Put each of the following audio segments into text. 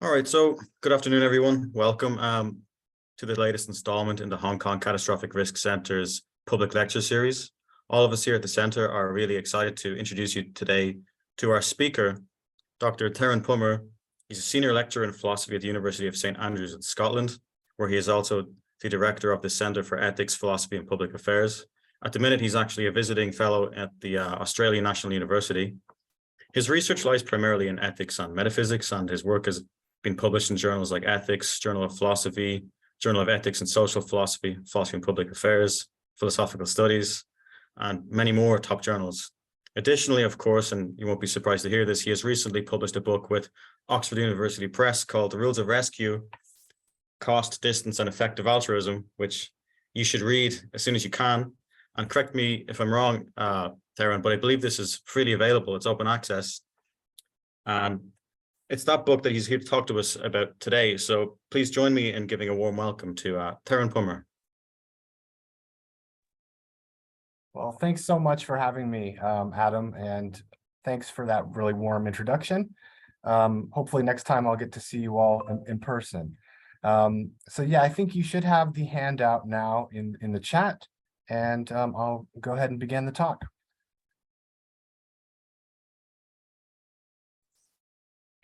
All right, so good afternoon, everyone. Welcome to the latest installment in the Hong Kong Catastrophic Risk Centre's public lecture series. All of us here at the Centre are really excited to introduce you today to our speaker, Dr. Theron Pummer. He's a senior lecturer in philosophy at the University of St. Andrews in Scotland, where he is also the director of the Centre for Ethics, Philosophy and Public Affairs. At the minute, he's actually a visiting fellow at the Australian National University. His research lies primarily in ethics and metaphysics, and his work has been published in journals like Ethics, Journal of Philosophy, Journal of Ethics and Social Philosophy, Philosophy and Public Affairs, Philosophical Studies, and many more top journals. Additionally, of course, and you won't be surprised to hear this, he has recently published a book with Oxford University Press called The Rules of Rescue, Cost, Distance, and Effective Altruism, which you should read as soon as you can. And correct me if I'm wrong, Theron, but I believe this is freely available. It's open access. And it's that book that he's here to talk to us about today. So please join me in giving a warm welcome to Theron Pummer. Well, thanks so much for having me, Adam, and thanks for that really warm introduction. Hopefully next time I'll get to see you all in person. So yeah, I think you should have the handout now in the chat, and I'll go ahead and begin the talk.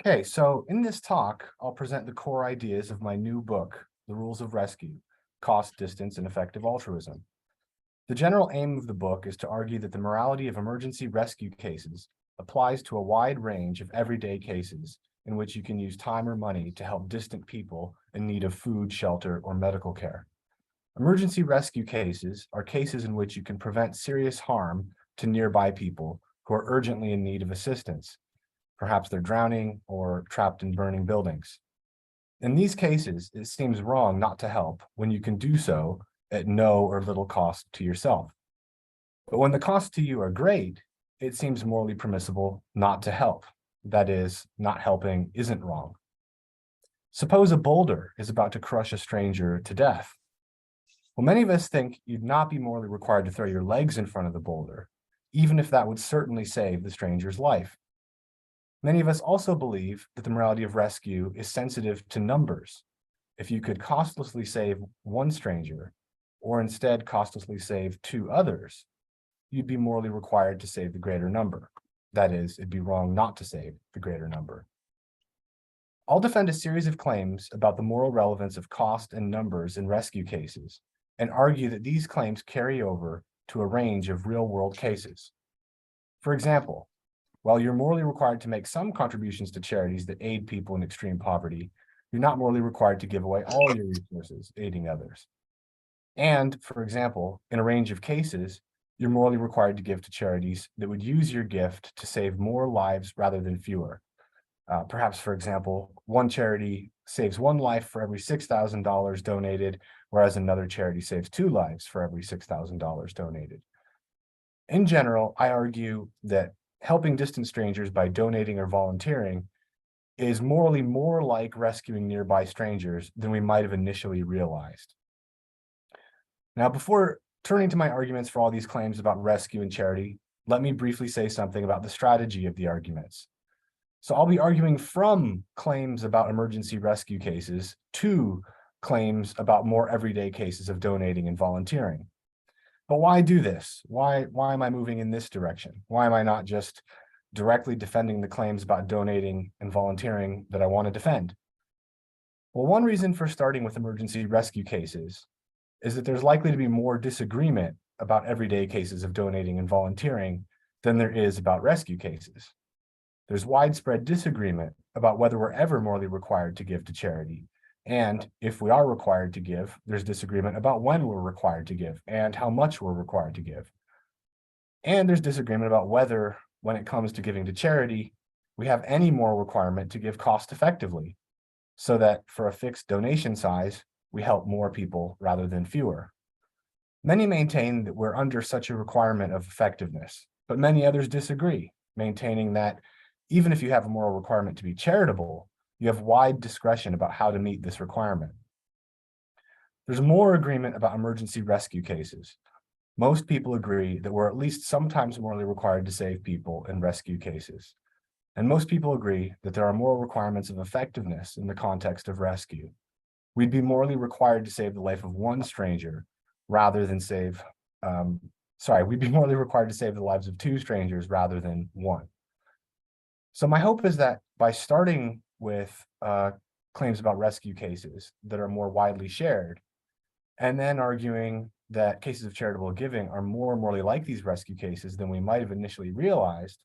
Okay, so in this talk, I'll present the core ideas of my new book, The Rules of Rescue, Cost, Distance, and Effective Altruism. The general aim of the book is to argue that the morality of emergency rescue cases applies to a wide range of everyday cases in which you can use time or money to help distant people in need of food, shelter, or medical care. Emergency rescue cases are cases in which you can prevent serious harm to nearby people who are urgently in need of assistance. Perhaps they're drowning or trapped in burning buildings. In these cases, it seems wrong not to help when you can do so at no or little cost to yourself. But when the costs to you are great, it seems morally permissible not to help. That is, not helping isn't wrong. Suppose a boulder is about to crush a stranger to death. Well, many of us think you'd not be morally required to throw your legs in front of the boulder, even if that would certainly save the stranger's life. Many of us also believe that the morality of rescue is sensitive to numbers. If you could costlessly save one stranger, or instead costlessly save two others, you'd be morally required to save the greater number. That is, it'd be wrong not to save the greater number. I'll defend a series of claims about the moral relevance of cost and numbers in rescue cases, and argue that these claims carry over to a range of real-world cases. For example, while you're morally required to make some contributions to charities that aid people in extreme poverty, you're not morally required to give away all your resources aiding others. And, for example, in a range of cases, you're morally required to give to charities that would use your gift to save more lives rather than fewer. Perhaps, for example, one charity saves one life for every $6,000 donated, whereas another charity saves two lives for every $6,000 donated. In general, I argue that helping distant strangers by donating or volunteering is morally more like rescuing nearby strangers than we might have initially realized. Now, before turning to my arguments for all these claims about rescue and charity, let me briefly say something about the strategy of the arguments. So I'll be arguing from claims about emergency rescue cases to claims about more everyday cases of donating and volunteering. But why do this? Why am I moving in this direction? Why am I not just directly defending the claims about donating and volunteering that I want to defend? Well, one reason for starting with emergency rescue cases is that there's likely to be more disagreement about everyday cases of donating and volunteering than there is about rescue cases. There's widespread disagreement about whether we're ever morally required to give to charity. And if we are required to give, there's disagreement about when we're required to give and how much we're required to give. And there's disagreement about whether, when it comes to giving to charity, we have any moral requirement to give cost effectively, so that for a fixed donation size, we help more people rather than fewer. Many maintain that we're under such a requirement of effectiveness, but many others disagree, maintaining that even if you have a moral requirement to be charitable, you have wide discretion about how to meet this requirement. There's more agreement about emergency rescue cases. Most people agree that we're at least sometimes morally required to save people in rescue cases. and most people agree that there are moral requirements of effectiveness in the context of rescue. We'd be morally required to save the life of one stranger rather than we'd be morally required to save the lives of two strangers rather than one. So my hope is that by starting with claims about rescue cases that are more widely shared, and then arguing that cases of charitable giving are more morally like these rescue cases than we might have initially realized,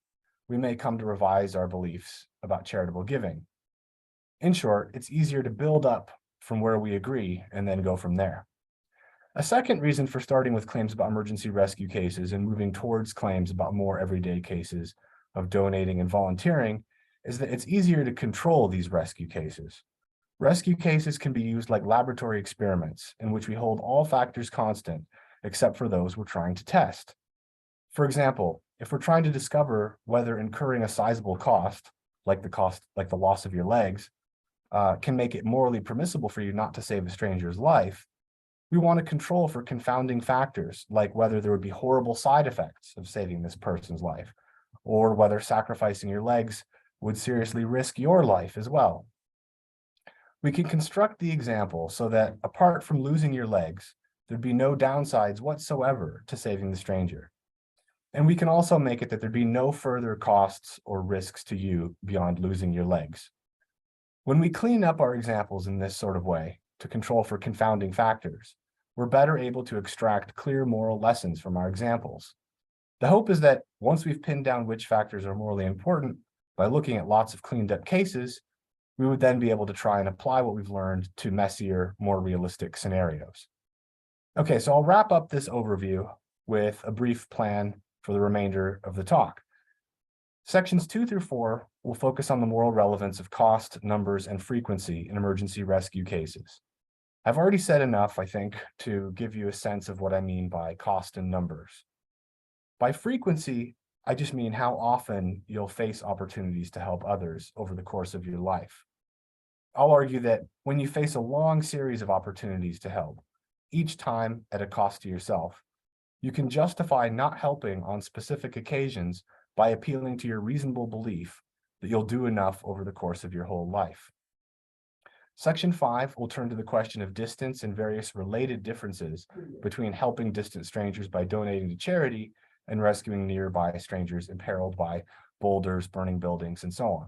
we may come to revise our beliefs about charitable giving. In short, it's easier to build up from where we agree and then go from there. A second reason for starting with claims about emergency rescue cases and moving towards claims about more everyday cases of donating and volunteering is that it's easier to control these rescue cases. Rescue cases can be used like laboratory experiments in which we hold all factors constant except for those we're trying to test. For example, if we're trying to discover whether incurring a sizable cost, like the loss of your legs, can make it morally permissible for you not to save a stranger's life, we want to control for confounding factors, like whether there would be horrible side effects of saving this person's life, or whether sacrificing your legs would seriously risk your life as well. We can construct the example so that apart from losing your legs, there'd be no downsides whatsoever to saving the stranger. And we can also make it that there'd be no further costs or risks to you beyond losing your legs. When we clean up our examples in this sort of way to control for confounding factors, we're better able to extract clear moral lessons from our examples. The hope is that once we've pinned down which factors are morally important by looking at lots of cleaned up cases, we would then be able to try and apply what we've learned to messier, more realistic scenarios. Okay, so I'll wrap up this overview with a brief plan for the remainder of the talk. Sections 2 through 4 will focus on the moral relevance of cost, numbers, and frequency in emergency rescue cases. I've already said enough, I think, to give you a sense of what I mean by cost and numbers. By frequency, I just mean how often you'll face opportunities to help others over the course of your life. I'll argue that when you face a long series of opportunities to help, each time at a cost to yourself, you can justify not helping on specific occasions by appealing to your reasonable belief that you'll do enough over the course of your whole life. Section 5 will turn to the question of distance and various related differences between helping distant strangers by donating to charity and rescuing nearby strangers imperiled by boulders, burning buildings, and so on.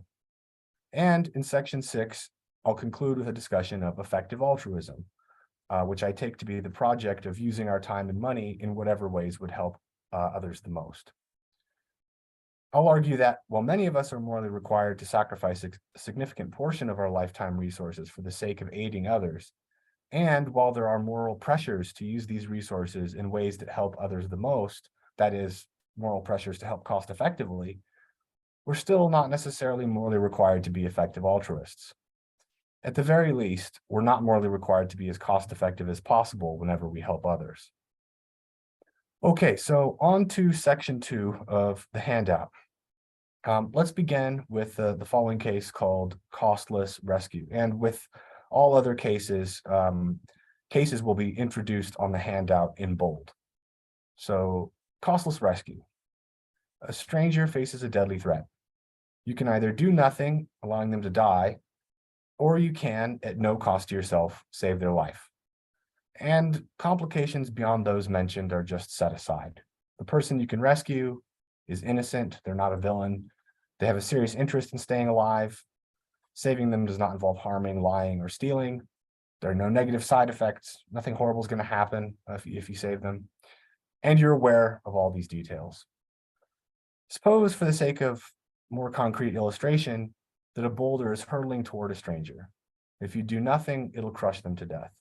And in Section 6, I'll conclude with a discussion of effective altruism, which I take to be the project of using our time and money in whatever ways would help others the most. I'll argue that while many of us are morally required to sacrifice a significant portion of our lifetime resources for the sake of aiding others, and while there are moral pressures to use these resources in ways that help others the most, that is, moral pressures to help cost effectively, we're still not necessarily morally required to be effective altruists. At the very least, we're not morally required to be as cost effective as possible whenever we help others. Okay, so on to Section 2 of the handout. Let's begin with the following case called costless rescue. And with all other cases, cases will be introduced on the handout in bold. So costless rescue. A stranger faces a deadly threat. You can either do nothing, allowing them to die, or you can, at no cost to yourself, save their life. And complications beyond those mentioned are just set aside. The person you can rescue is innocent, they're not a villain, they have a serious interest in staying alive. Saving them does not involve harming, lying, or stealing. There are no negative side effects. Nothing horrible is going to happen if you save them. And you're aware of all these details. Suppose, for the sake of more concrete illustration, that a boulder is hurtling toward a stranger. If you do nothing, it'll crush them to death.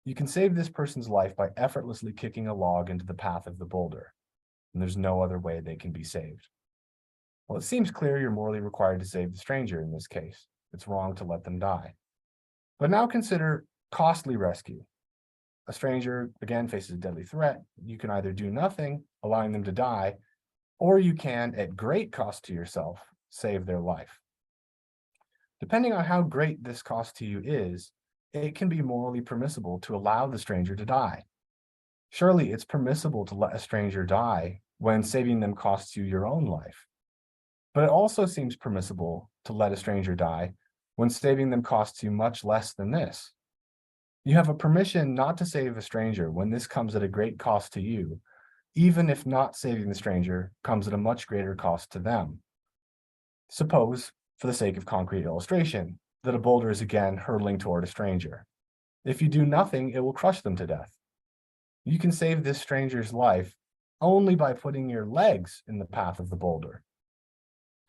You can save this person's life by effortlessly kicking a log into the path of the boulder, and there's no other way they can be saved. Well, it seems clear you're morally required to save the stranger in this case. It's wrong to let them die. But now consider costly rescue. A stranger, again, faces a deadly threat. You can either do nothing, allowing them to die, or you can, at great cost to yourself, save their life. Depending on how great this cost to you is, it can be morally permissible to allow the stranger to die. Surely it's permissible to let a stranger die when saving them costs you your own life. But it also seems permissible to let a stranger die when saving them costs you much less than this. You have a permission not to save a stranger when this comes at a great cost to you, even if not saving the stranger comes at a much greater cost to them. Suppose, for the sake of concrete illustration, that a boulder is again hurtling toward a stranger. If you do nothing, it will crush them to death. You can save this stranger's life only by putting your legs in the path of the boulder.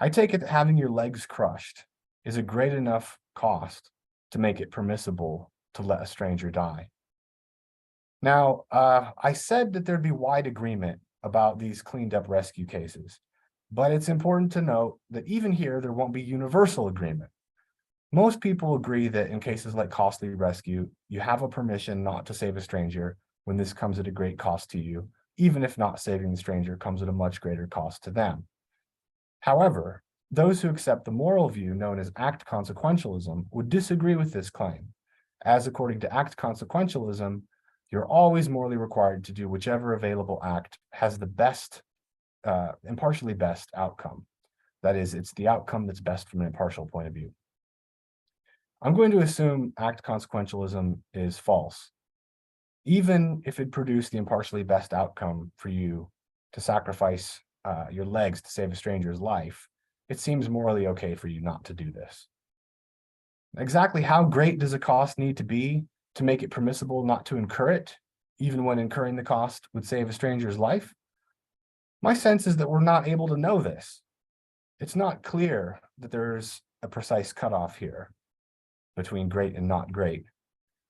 I take it that having your legs crushed is a great enough cost to make it permissible to let a stranger die. Now, I said that there'd be wide agreement about these cleaned up rescue cases, but it's important to note that even here, there won't be universal agreement. Most people agree that in cases like costly rescue, you have a permission not to save a stranger when this comes at a great cost to you, even if not saving the stranger comes at a much greater cost to them. However, those who accept the moral view known as act consequentialism would disagree with this claim, as according to act consequentialism, you're always morally required to do whichever available act has the best, impartially best outcome. That is, it's the outcome that's best from an impartial point of view. I'm going to assume act consequentialism is false. Even if it produced the impartially best outcome for you to sacrifice your legs to save a stranger's life, it seems morally okay for you not to do this. Exactly how great does a cost need to be to make it permissible not to incur it, even when incurring the cost would save a stranger's life? My sense is that we're not able to know this. It's not clear that there's a precise cutoff here between great and not great.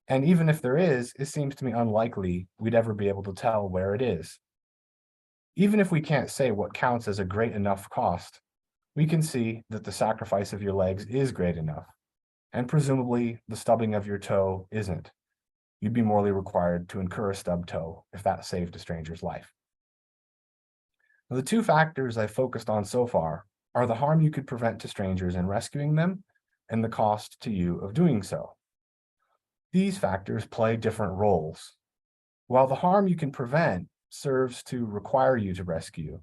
And even if there is, it seems to me unlikely we'd ever be able to tell where it is. Even if we can't say what counts as a great enough cost, we can see that the sacrifice of your legs is great enough, and presumably the stubbing of your toe isn't. You'd be morally required to incur a stubbed toe if that saved a stranger's life. Now, the two factors I've focused on so far are the harm you could prevent to strangers in rescuing them and the cost to you of doing so. These factors play different roles. While the harm you can prevent serves to require you to rescue,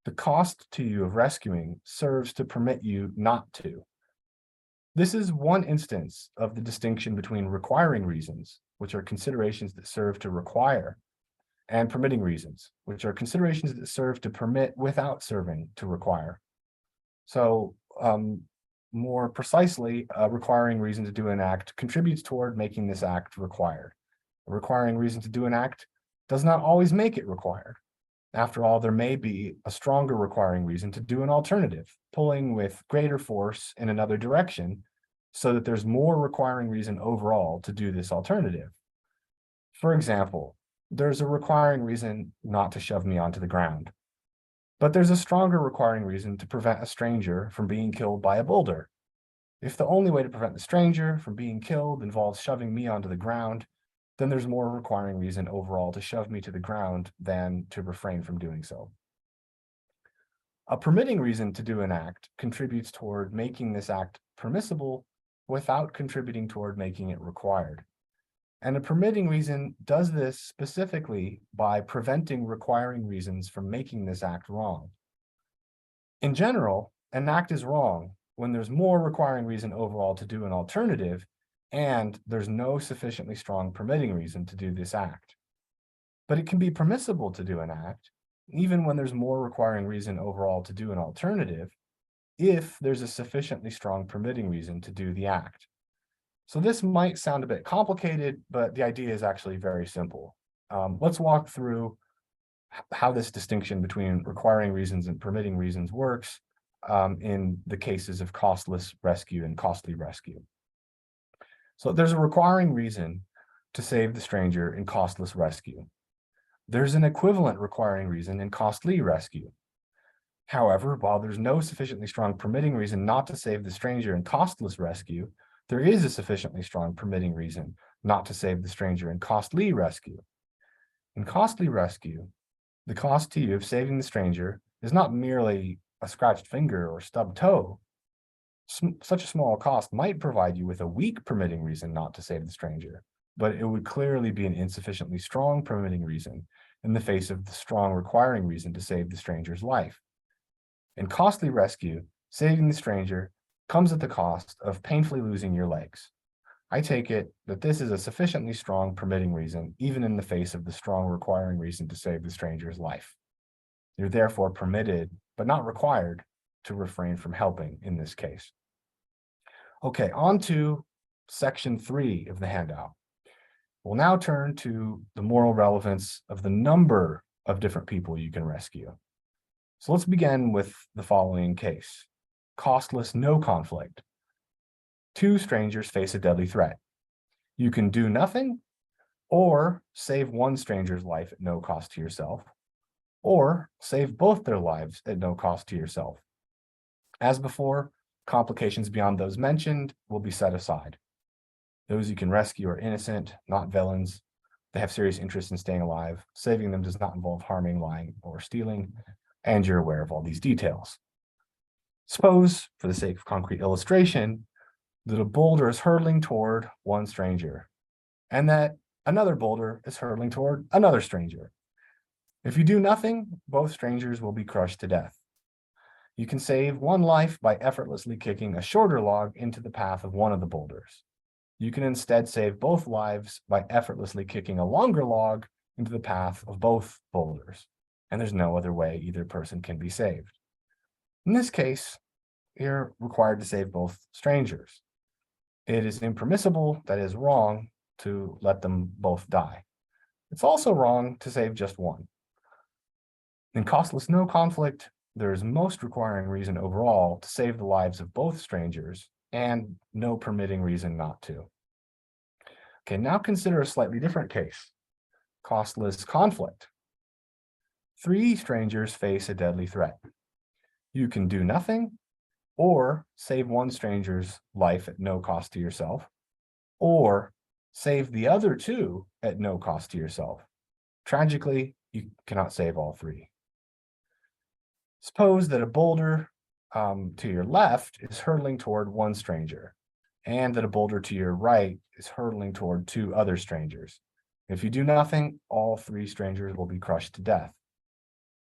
the cost to you of rescuing serves to permit you not to. This is one instance of the distinction between requiring reasons, which are considerations that serve to require, and permitting reasons, which are considerations that serve to permit without serving to require. So, more precisely, a requiring reason to do an act contributes toward making this act required. A requiring reason to do an act does not always make it required. After all, there may be a stronger requiring reason to do an alternative, pulling with greater force in another direction, so that there's more requiring reason overall to do this alternative. For example, there's a requiring reason not to shove me onto the ground, but there's a stronger requiring reason to prevent a stranger from being killed by a boulder. If the only way to prevent the stranger from being killed involves shoving me onto the ground, then there's more requiring reason overall to shove me to the ground than to refrain from doing so. A permitting reason to do an act contributes toward making this act permissible without contributing toward making it required. And a permitting reason does this specifically by preventing requiring reasons from making this act wrong. In general, an act is wrong when there's more requiring reason overall to do an alternative, and there's no sufficiently strong permitting reason to do this act. But it can be permissible to do an act, even when there's more requiring reason overall to do an alternative, if there's a sufficiently strong permitting reason to do the act. So this might sound a bit complicated, but the idea is actually very simple. Let's walk through how this distinction between requiring reasons and permitting reasons works in the cases of costless rescue and costly rescue. So there's a requiring reason to save the stranger in costless rescue. There's an equivalent requiring reason in costly rescue. However, while there's no sufficiently strong permitting reason not to save the stranger in costless rescue, there is a sufficiently strong permitting reason not to save the stranger in costly rescue. In costly rescue, the cost to you of saving the stranger is not merely a scratched finger or stubbed toe. Such a small cost might provide you with a weak permitting reason not to save the stranger, but it would clearly be an insufficiently strong permitting reason in the face of the strong requiring reason to save the stranger's life. In costly rescue, saving the stranger comes at the cost of painfully losing your legs. I take it that this is a sufficiently strong permitting reason, even in the face of the strong requiring reason to save the stranger's life. You're therefore permitted, but not required, to refrain from helping in this case. Okay, on to section 3 of the handout. We'll now turn to the moral relevance of the number of different people you can rescue. So let's begin with the following case. Costless no conflict. 2 strangers face a deadly threat. You can do nothing or save one stranger's life at no cost to yourself, or save both their lives at no cost to yourself. As before, complications beyond those mentioned will be set aside. Those you can rescue are innocent, not villains. They have serious interest in staying alive. Saving them does not involve harming, lying, or stealing, and you're aware of all these details. Suppose, for the sake of concrete illustration, that a boulder is hurtling toward one stranger, and that another boulder is hurtling toward another stranger. If you do nothing, both strangers will be crushed to death. You can save one life by effortlessly kicking a shorter log into the path of one of the boulders. You can instead save both lives by effortlessly kicking a longer log into the path of both boulders, and there's no other way either person can be saved. In this case, you're required to save both strangers. It is impermissible, that is wrong, to let them both die. It's also wrong to save just one. In costless no conflict, there is most requiring reason overall to save the lives of both strangers and no permitting reason not to. Okay, now consider a slightly different case. Costless conflict. 3 strangers face a deadly threat. You can do nothing or save one stranger's life at no cost to yourself, or save the other 2 at no cost to yourself. Tragically, you cannot save all 3. Suppose that a boulder to your left is hurtling toward one stranger, and that a boulder to your right is hurtling toward 2 other strangers. If you do nothing, all 3 strangers will be crushed to death.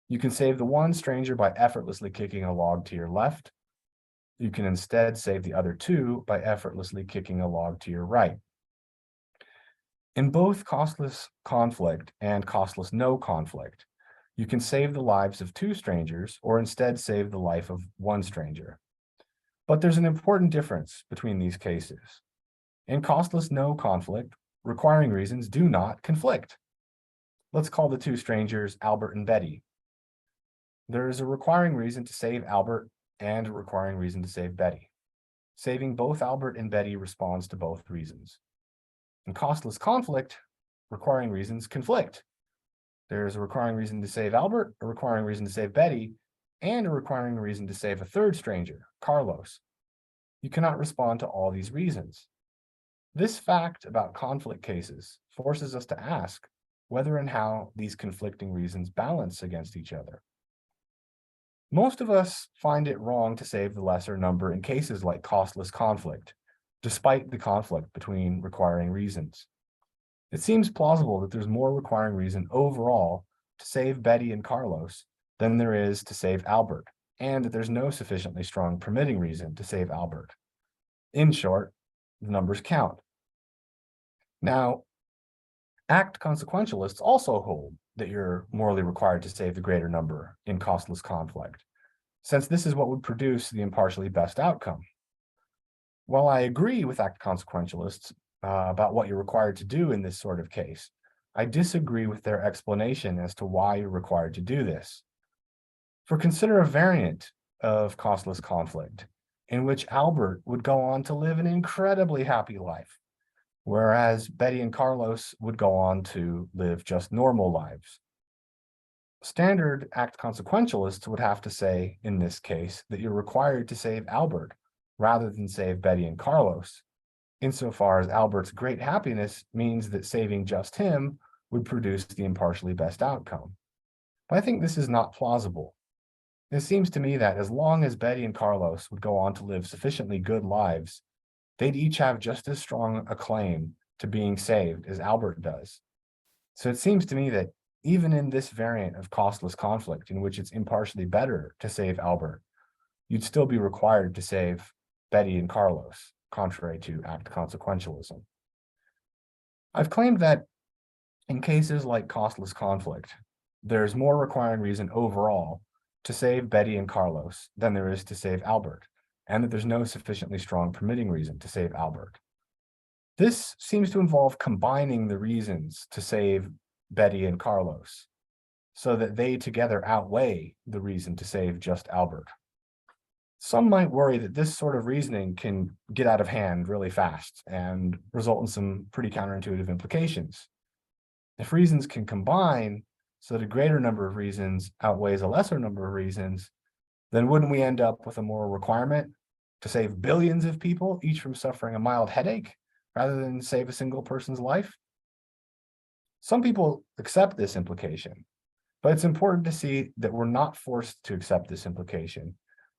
You can save the one stranger by effortlessly kicking a log to your left. You can instead save the other 2 by effortlessly kicking a log to your right. In both costless conflict and costless no conflict, you can save the lives of 2 strangers or instead save the life of one stranger. But there's an important difference between these cases. In costless no conflict, requiring reasons do not conflict. Let's call the 2 strangers Albert and Betty. There is a requiring reason to save Albert and a requiring reason to save Betty. Saving both Albert and Betty responds to both reasons. In costless conflict, requiring reasons conflict. There is a requiring reason to save Albert, a requiring reason to save Betty, and a requiring reason to save a third stranger, Carlos. You cannot respond to all these reasons. This fact about conflict cases forces us to ask whether and how these conflicting reasons balance against each other. Most of us find it wrong to save the lesser number in cases like costless conflict, despite the conflict between requiring reasons. It seems plausible that there's more requiring reason overall to save Betty and Carlos than there is to save Albert, and that there's no sufficiently strong permitting reason to save Albert. In short, the numbers count. Now, act consequentialists also hold that you're morally required to save the greater number in costless conflict, since this is what would produce the impartially best outcome. While I agree with act consequentialists about what you're required to do in this sort of case, I disagree with their explanation as to why you're required to do this. For consider a variant of costless conflict in which Albert would go on to live an incredibly happy life, whereas Betty and Carlos would go on to live just normal lives. Standard act consequentialists would have to say, in this case, that you're required to save Albert rather than save Betty and Carlos, insofar as Albert's great happiness means that saving just him would produce the impartially best outcome. But I think this is not plausible. It seems to me that as long as Betty and Carlos would go on to live sufficiently good lives, they'd each have just as strong a claim to being saved as Albert does. So it seems to me that even in this variant of costless conflict, in which it's impartially better to save Albert, you'd still be required to save Betty and Carlos, contrary to act consequentialism. I've claimed that in cases like costless conflict, there's more requiring reason overall to save Betty and Carlos than there is to save Albert, and that there's no sufficiently strong permitting reason to save Albert. This seems to involve combining the reasons to save Betty and Carlos so that they together outweigh the reason to save just Albert. Some might worry that this sort of reasoning can get out of hand really fast and result in some pretty counterintuitive implications. If reasons can combine so that a greater number of reasons outweighs a lesser number of reasons, then wouldn't we end up with a moral requirement to save billions of people, each from suffering a mild headache, rather than save a single person's life? Some people accept this implication, but it's important to see that we're not forced to accept this implication,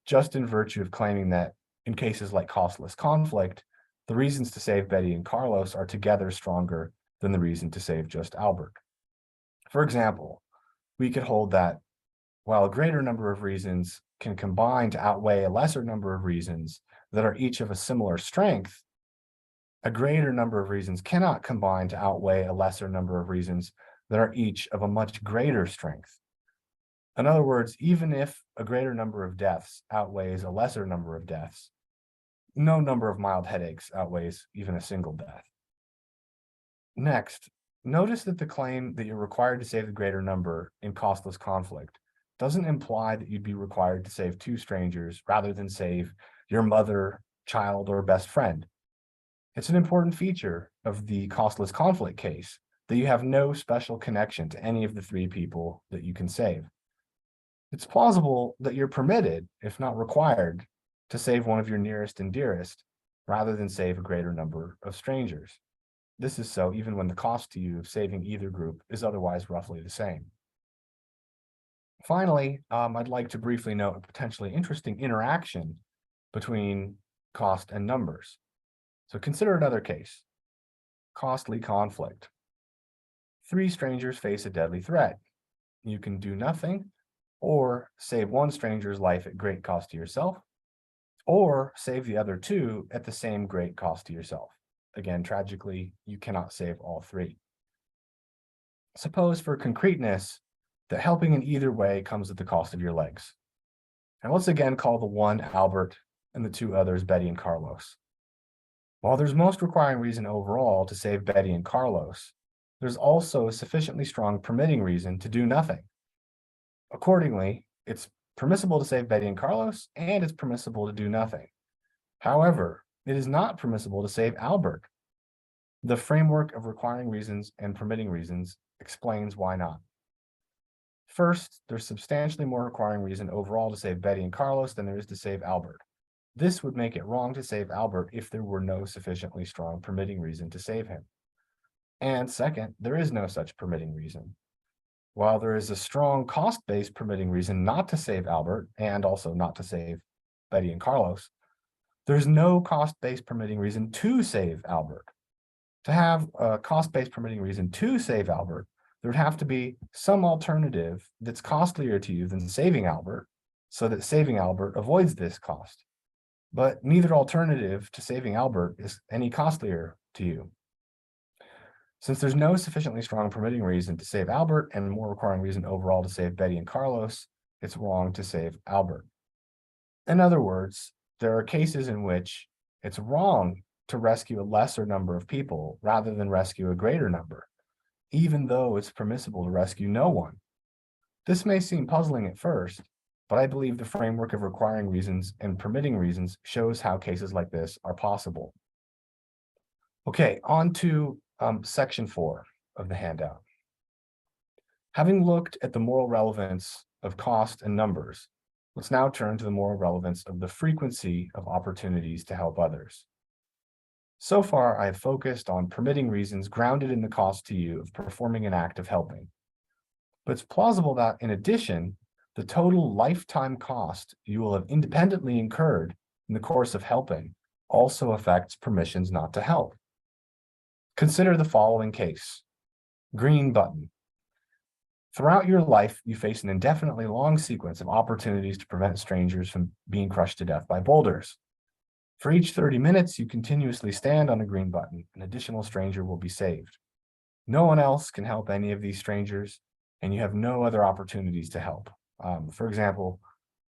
just in virtue of claiming that in cases like costless conflict, the reasons to save Betty and Carlos are together stronger than the reason to save just Albert. For example, we could hold that while a greater number of reasons can combine to outweigh a lesser number of reasons that are each of a similar strength, a greater number of reasons cannot combine to outweigh a lesser number of reasons that are each of a much greater strength. In other words, even if a greater number of deaths outweighs a lesser number of deaths, no number of mild headaches outweighs even a single death. Next, notice that the claim that you're required to save the greater number in costless conflict doesn't imply that you'd be required to save two strangers rather than save your mother, child, or best friend. It's an important feature of the costless conflict case that you have no special connection to any of the three people that you can save. It's plausible that you're permitted, if not required, to save one of your nearest and dearest rather than save a greater number of strangers. This is so even when the cost to you of saving either group is otherwise roughly the same. Finally, I'd like to briefly note a potentially interesting interaction between cost and numbers. So consider another case, costly conflict. Three strangers face a deadly threat. You can do nothing, or save one stranger's life at great cost to yourself, or save the other two at the same great cost to yourself. Again, tragically, you cannot save all three. Suppose for concreteness that helping in either way comes at the cost of your legs. And let's again call the one Albert and the two others Betty and Carlos. While there's most requiring reason overall to save Betty and Carlos, there's also a sufficiently strong permitting reason to do nothing. Accordingly, it's permissible to save Betty and Carlos, and it's permissible to do nothing. However, it is not permissible to save Albert. The framework of requiring reasons and permitting reasons explains why not. First, there's substantially more requiring reason overall to save Betty and Carlos than there is to save Albert. This would make it wrong to save Albert if there were no sufficiently strong permitting reason to save him. And second, there is no such permitting reason. While there is a strong cost-based permitting reason not to save Albert and also not to save Betty and Carlos, there's no cost-based permitting reason to save Albert. To have a cost-based permitting reason to save Albert, there would have to be some alternative that's costlier to you than saving Albert, so that saving Albert avoids this cost. But neither alternative to saving Albert is any costlier to you. Since there's no sufficiently strong permitting reason to save Albert and more requiring reason overall to save Betty and Carlos, it's wrong to save Albert. In other words, there are cases in which it's wrong to rescue a lesser number of people rather than rescue a greater number, even though it's permissible to rescue no one. This may seem puzzling at first, but I believe the framework of requiring reasons and permitting reasons shows how cases like this are possible. Okay, on to section 4 of the handout. Having looked at the moral relevance of cost and numbers, let's now turn to the moral relevance of the frequency of opportunities to help others. So far, I have focused on permitting reasons grounded in the cost to you of performing an act of helping. But it's plausible that, in addition, the total lifetime cost you will have independently incurred in the course of helping also affects permissions not to help. Consider the following case. Green button. Throughout your life, you face an indefinitely long sequence of opportunities to prevent strangers from being crushed to death by boulders. For each 30 minutes, you continuously stand on a green button, an additional stranger will be saved. No one else can help any of these strangers, and you have no other opportunities to help. For example,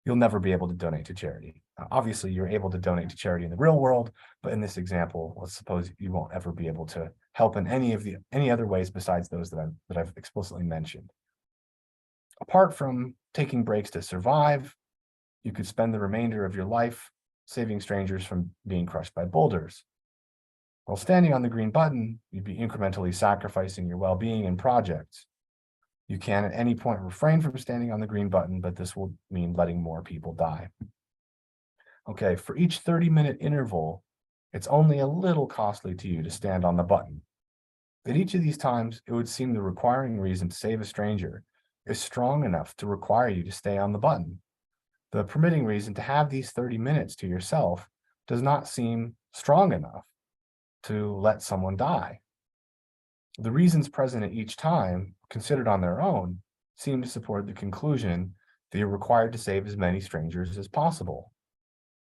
you'll never be able to donate to charity. Obviously, you're able to donate to charity in the real world, but in this example, let's suppose you won't ever be able to help in any other ways besides those that I've explicitly mentioned. Apart from taking breaks to survive, you could spend the remainder of your life saving strangers from being crushed by boulders. While standing on the green button, you'd be incrementally sacrificing your well-being and projects. You can at any point refrain from standing on the green button, but this will mean letting more people die. Okay, for each 30-minute interval, it's only a little costly to you to stand on the button. At each of these times, it would seem the requiring reason to save a stranger is strong enough to require you to stay on the button. The permitting reason to have these 30 minutes to yourself does not seem strong enough to let someone die. The reasons present at each time, considered on their own, seem to support the conclusion that you're required to save as many strangers as possible.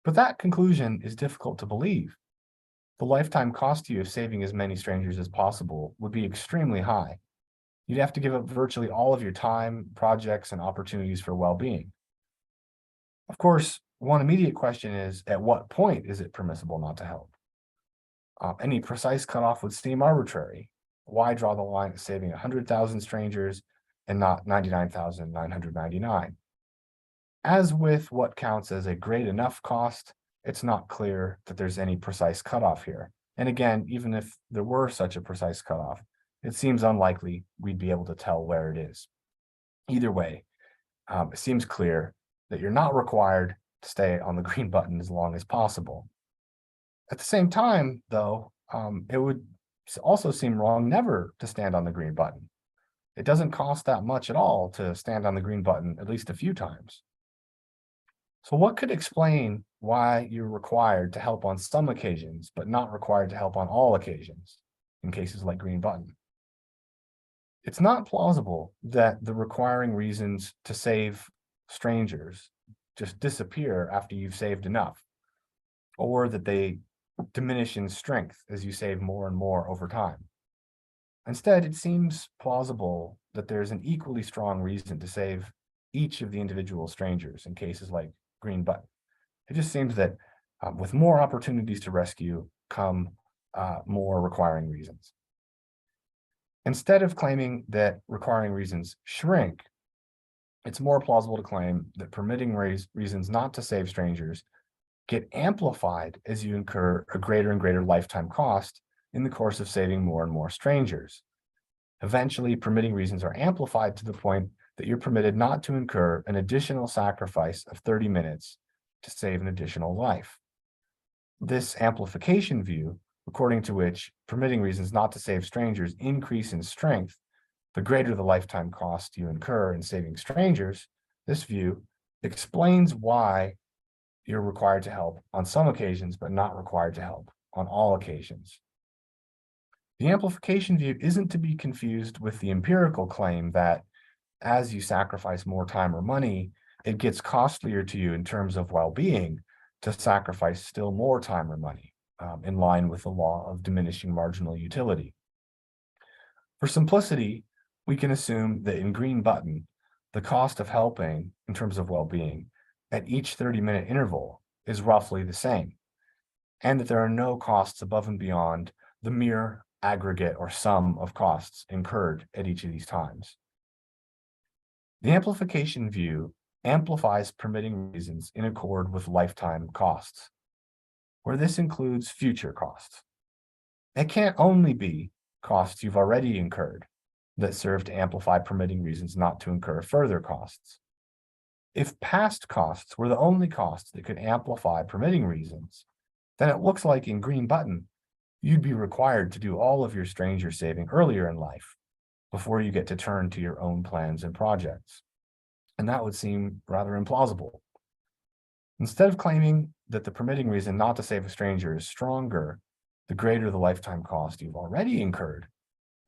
But that conclusion is difficult to believe. The lifetime cost to you of saving as many strangers as possible would be extremely high. You'd have to give up virtually all of your time, projects, and opportunities for well-being. Of course, one immediate question is, at what point is it permissible not to help? Any precise cutoff would seem arbitrary. Why draw the line at saving 100,000 strangers and not 99,999? As with what counts as a great enough cost, it's not clear that there's any precise cutoff here. And again, even if there were such a precise cutoff, it seems unlikely we'd be able to tell where it is. Either way, it seems clear that you're not required to stay on the green button as long as possible. At the same time, though, it would also seem wrong never to stand on the green button. It doesn't cost that much at all to stand on the green button at least a few times. So what could explain why you're required to help on some occasions, but not required to help on all occasions in cases like green button? It's not plausible that the requiring reasons to save strangers just disappear after you've saved enough, or that they diminish in strength as you save more and more over time. Instead, it seems plausible that there's an equally strong reason to save each of the individual strangers in cases like green button. It just seems that with more opportunities to rescue come more requiring reasons. Instead of claiming that requiring reasons shrink, it's more plausible to claim that permitting reasons not to save strangers get amplified as you incur a greater and greater lifetime cost in the course of saving more and more strangers. Eventually, permitting reasons are amplified to the point that you're permitted not to incur an additional sacrifice of 30 minutes to save an additional life. This amplification view, according to which permitting reasons not to save strangers increase in strength, the greater the lifetime cost you incur in saving strangers, this view explains why you're required to help on some occasions, but not required to help on all occasions. The amplification view isn't to be confused with the empirical claim that as you sacrifice more time or money, it gets costlier to you in terms of well-being to sacrifice still more time or money, in line with the law of diminishing marginal utility. For simplicity, we can assume that in green button, the cost of helping in terms of well-being at each 30-minute interval is roughly the same, and that there are no costs above and beyond the mere aggregate or sum of costs incurred at each of these times. The amplification view amplifies permitting reasons in accord with lifetime costs, where this includes future costs. It can't only be costs you've already incurred that serve to amplify permitting reasons not to incur further costs. If past costs were the only costs that could amplify permitting reasons, then it looks like in green button, you'd be required to do all of your stranger saving earlier in life before you get to turn to your own plans and projects. And that would seem rather implausible. Instead of claiming that the permitting reason not to save a stranger is stronger, the greater the lifetime cost you've already incurred,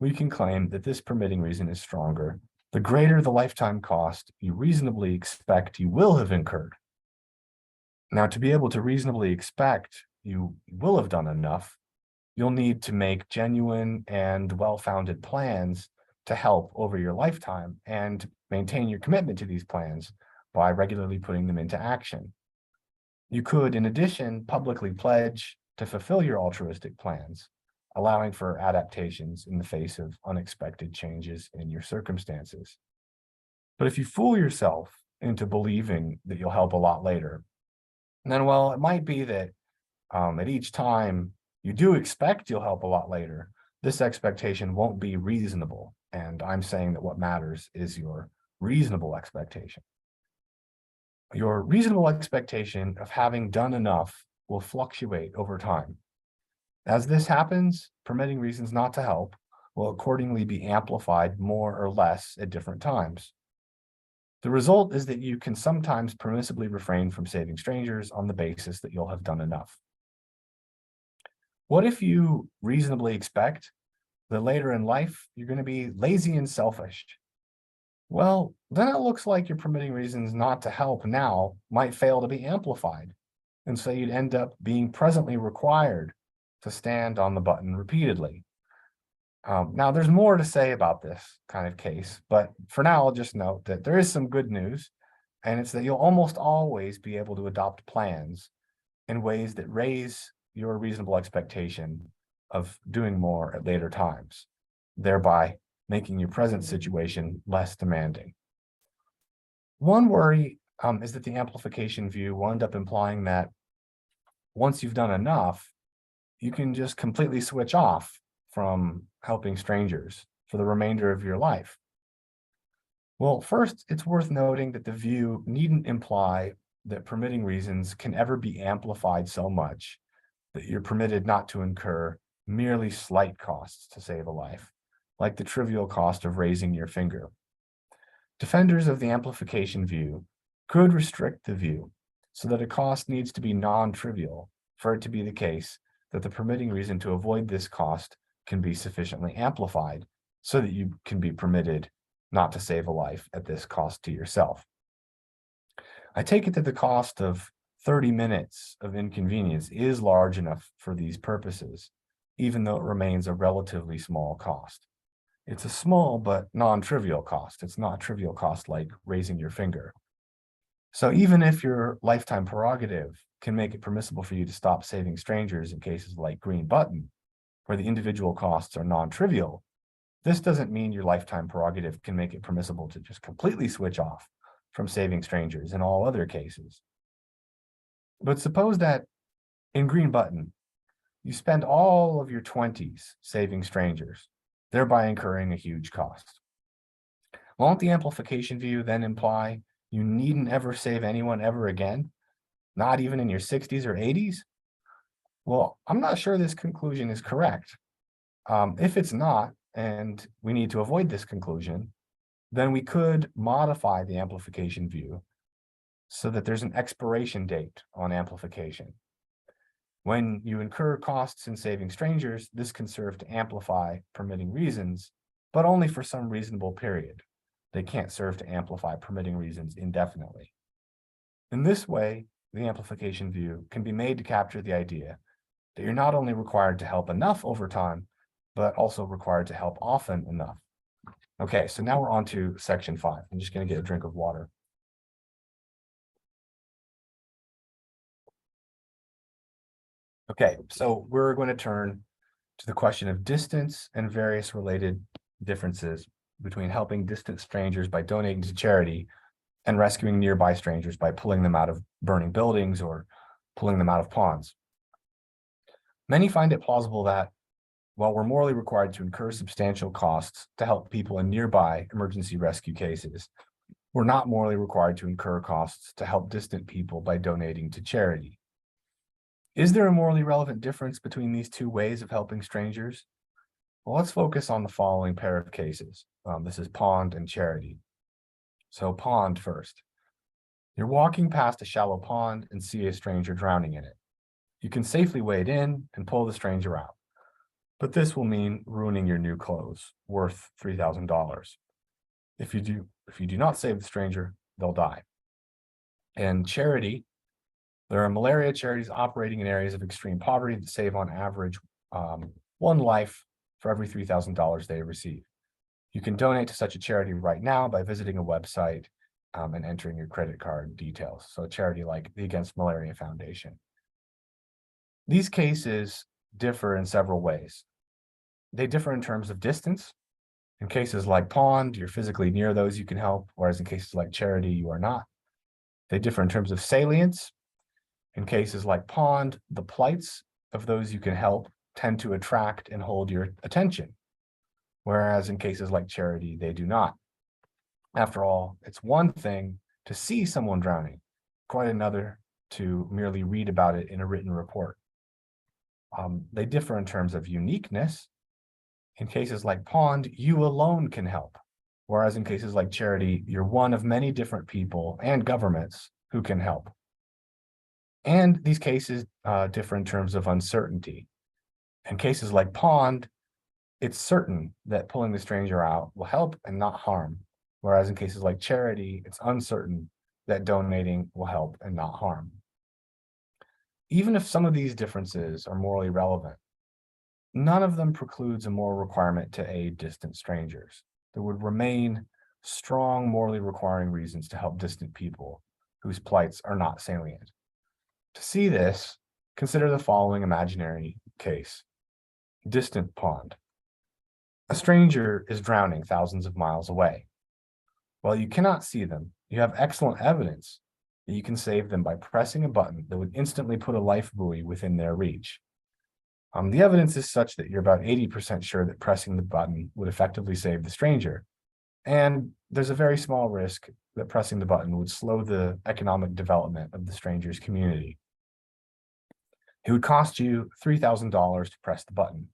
we can claim that this permitting reason is stronger the greater the lifetime cost you reasonably expect you will have incurred. Now, to be able to reasonably expect you will have done enough, you'll need to make genuine and well-founded plans to help over your lifetime and maintain your commitment to these plans by regularly putting them into action. You could, in addition, publicly pledge to fulfill your altruistic plans, allowing for adaptations in the face of unexpected changes in your circumstances. But if you fool yourself into believing that you'll help a lot later, then, well, it might be that at each time you do expect you'll help a lot later, this expectation won't be reasonable. And I'm saying that what matters is your reasonable expectation. Your reasonable expectation of having done enough will fluctuate over time. As this happens, permitting reasons not to help will accordingly be amplified more or less at different times. The result is that you can sometimes permissibly refrain from saving strangers on the basis that you'll have done enough. What if you reasonably expect that later in life you're going to be lazy and selfish? Well, then it looks like your permitting reasons not to help now might fail to be amplified, and so you'd end up being presently required to stand on the button repeatedly. Now, there's more to say about this kind of case, but for now, I'll just note that there is some good news, and it's that you'll almost always be able to adopt plans in ways that raise your reasonable expectation of doing more at later times, thereby making your present situation less demanding. One worry is that the amplification view will end up implying that once you've done enough, you can just completely switch off from helping strangers for the remainder of your life. Well, first, it's worth noting that the view needn't imply that permitting reasons can ever be amplified so much that you're permitted not to incur merely slight costs to save a life, like the trivial cost of raising your finger. Defenders of the amplification view could restrict the view so that a cost needs to be non-trivial for it to be the case that the permitting reason to avoid this cost can be sufficiently amplified so that you can be permitted not to save a life at this cost to yourself. I take it that the cost of 30 minutes of inconvenience is large enough for these purposes, even though it remains a relatively small cost. It's a small but non-trivial cost. It's not a trivial cost like raising your finger. So even if your lifetime prerogative can make it permissible for you to stop saving strangers in cases like Green Button, where the individual costs are non-trivial, this doesn't mean your lifetime prerogative can make it permissible to just completely switch off from saving strangers in all other cases. But suppose that in Green Button, you spend all of your 20s saving strangers, thereby incurring a huge cost. Won't the amplification view then imply you needn't ever save anyone ever again, not even in your 60s or 80s? Well, I'm not sure this conclusion is correct. If it's not, and we need to avoid this conclusion, then we could modify the amplification view so that there's an expiration date on amplification. When you incur costs in saving strangers, this can serve to amplify permitting reasons, but only for some reasonable period. They can't serve to amplify permitting reasons indefinitely. In this way, the amplification view can be made to capture the idea that you're not only required to help enough over time, but also required to help often enough. Okay, so now we're on to section 5. I'm just going to get a drink of water. Okay, so we're going to turn to the question of distance and various related differences between helping distant strangers by donating to charity and rescuing nearby strangers by pulling them out of burning buildings or pulling them out of ponds. Many find it plausible that while we're morally required to incur substantial costs to help people in nearby emergency rescue cases, we're not morally required to incur costs to help distant people by donating to charity. Is there a morally relevant difference between these two ways of helping strangers? Well, let's focus on the following pair of cases. This is pond and charity. So pond first. You're walking past a shallow pond and see a stranger drowning in it. You can safely wade in and pull the stranger out, but this will mean ruining your new clothes, worth $3,000. If you do not save the stranger, they'll die. And charity, there are malaria charities operating in areas of extreme poverty that save on average one life for every $3,000 they receive. You can donate to such a charity right now by visiting a website and entering your credit card details. So a charity like the Against Malaria Foundation. These cases differ in several ways. They differ in terms of distance. In cases like Pond, you're physically near those you can help, whereas in cases like Charity, you are not. They differ in terms of salience. In cases like Pond, the plights of those you can help tend to attract and hold your attention, whereas in cases like Charity, they do not. After all, it's one thing to see someone drowning, quite another to merely read about it in a written report. They differ in terms of uniqueness. In cases like Pond, you alone can help, whereas in cases like Charity, you're one of many different people and governments who can help. And these cases differ in terms of uncertainty. In cases like Pond, it's certain that pulling the stranger out will help and not harm, whereas in cases like Charity, it's uncertain that donating will help and not harm. Even if some of these differences are morally relevant, none of them precludes a moral requirement to aid distant strangers. There would remain strong morally requiring reasons to help distant people whose plights are not salient. To see this, consider the following imaginary case. Distant Pond. A stranger is drowning thousands of miles away. While you cannot see them, you have excellent evidence that you can save them by pressing a button that would instantly put a life buoy within their reach. The evidence is such that you're about 80% sure that pressing the button would effectively save the stranger. And there's a very small risk that pressing the button would slow the economic development of the stranger's community. It would cost you $3,000 to press the button.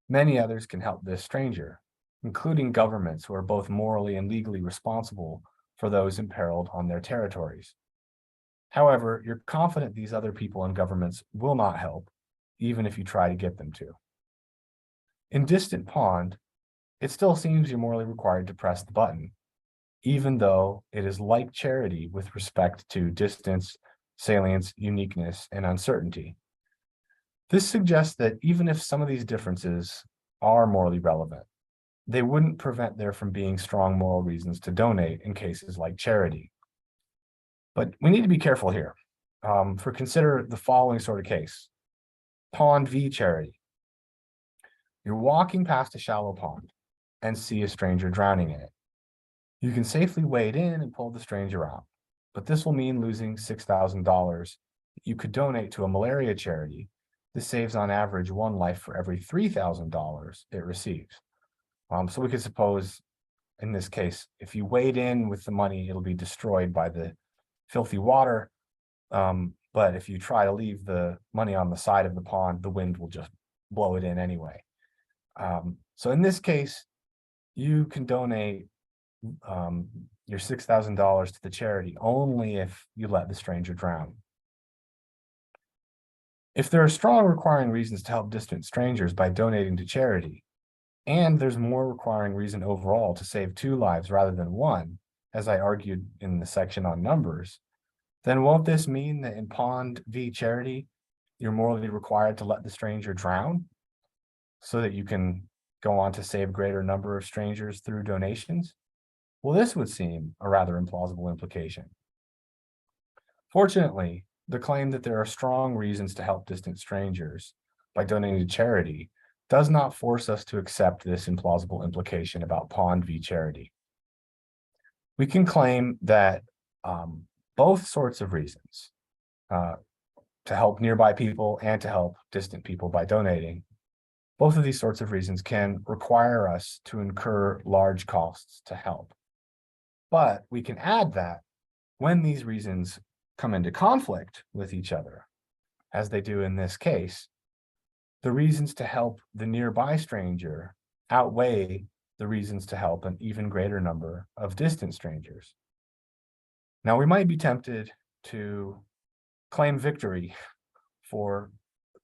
Many others can help this stranger, including governments who are both morally and legally responsible for those imperiled on their territories. However, you're confident these other people and governments will not help, even if you try to get them to. In Distant Pond, it still seems you're morally required to press the button, even though it is like Charity with respect to distance, salience, uniqueness, and uncertainty. This suggests that even if some of these differences are morally relevant, they wouldn't prevent there from being strong moral reasons to donate in cases like Charity. But we need to be careful here. For consider the following sort of case. Pond v. Charity. You're walking past a shallow pond and see a stranger drowning in it. You can safely wade in and pull the stranger out, but this will mean losing $6,000 you could donate to a malaria charity that saves on average one life for every $3,000 it receives. So we could suppose in this case, if you wade in with the money, it'll be destroyed by the filthy water. But if you try to leave the money on the side of the pond, the wind will just blow it in anyway. So in this case, you can donate your $6,000 to the charity only if you let the stranger drown. If there are strong requiring reasons to help distant strangers by donating to charity, and there's more requiring reason overall to save 2 lives rather than 1, as I argued in the section on numbers, then won't this mean that in Pond v. Charity, you're morally required to let the stranger drown so that you can go on to save greater number of strangers through donations? Well, this would seem a rather implausible implication. Fortunately, the claim that there are strong reasons to help distant strangers by donating to charity does not force us to accept this implausible implication about Pond v. Charity. We can claim that both sorts of reasons to help nearby people and to help distant people by donating, both of these sorts of reasons can require us to incur large costs to help. But we can add that when these reasons come into conflict with each other, as they do in this case, the reasons to help the nearby stranger outweigh the reasons to help an even greater number of distant strangers. Now, we might be tempted to claim victory for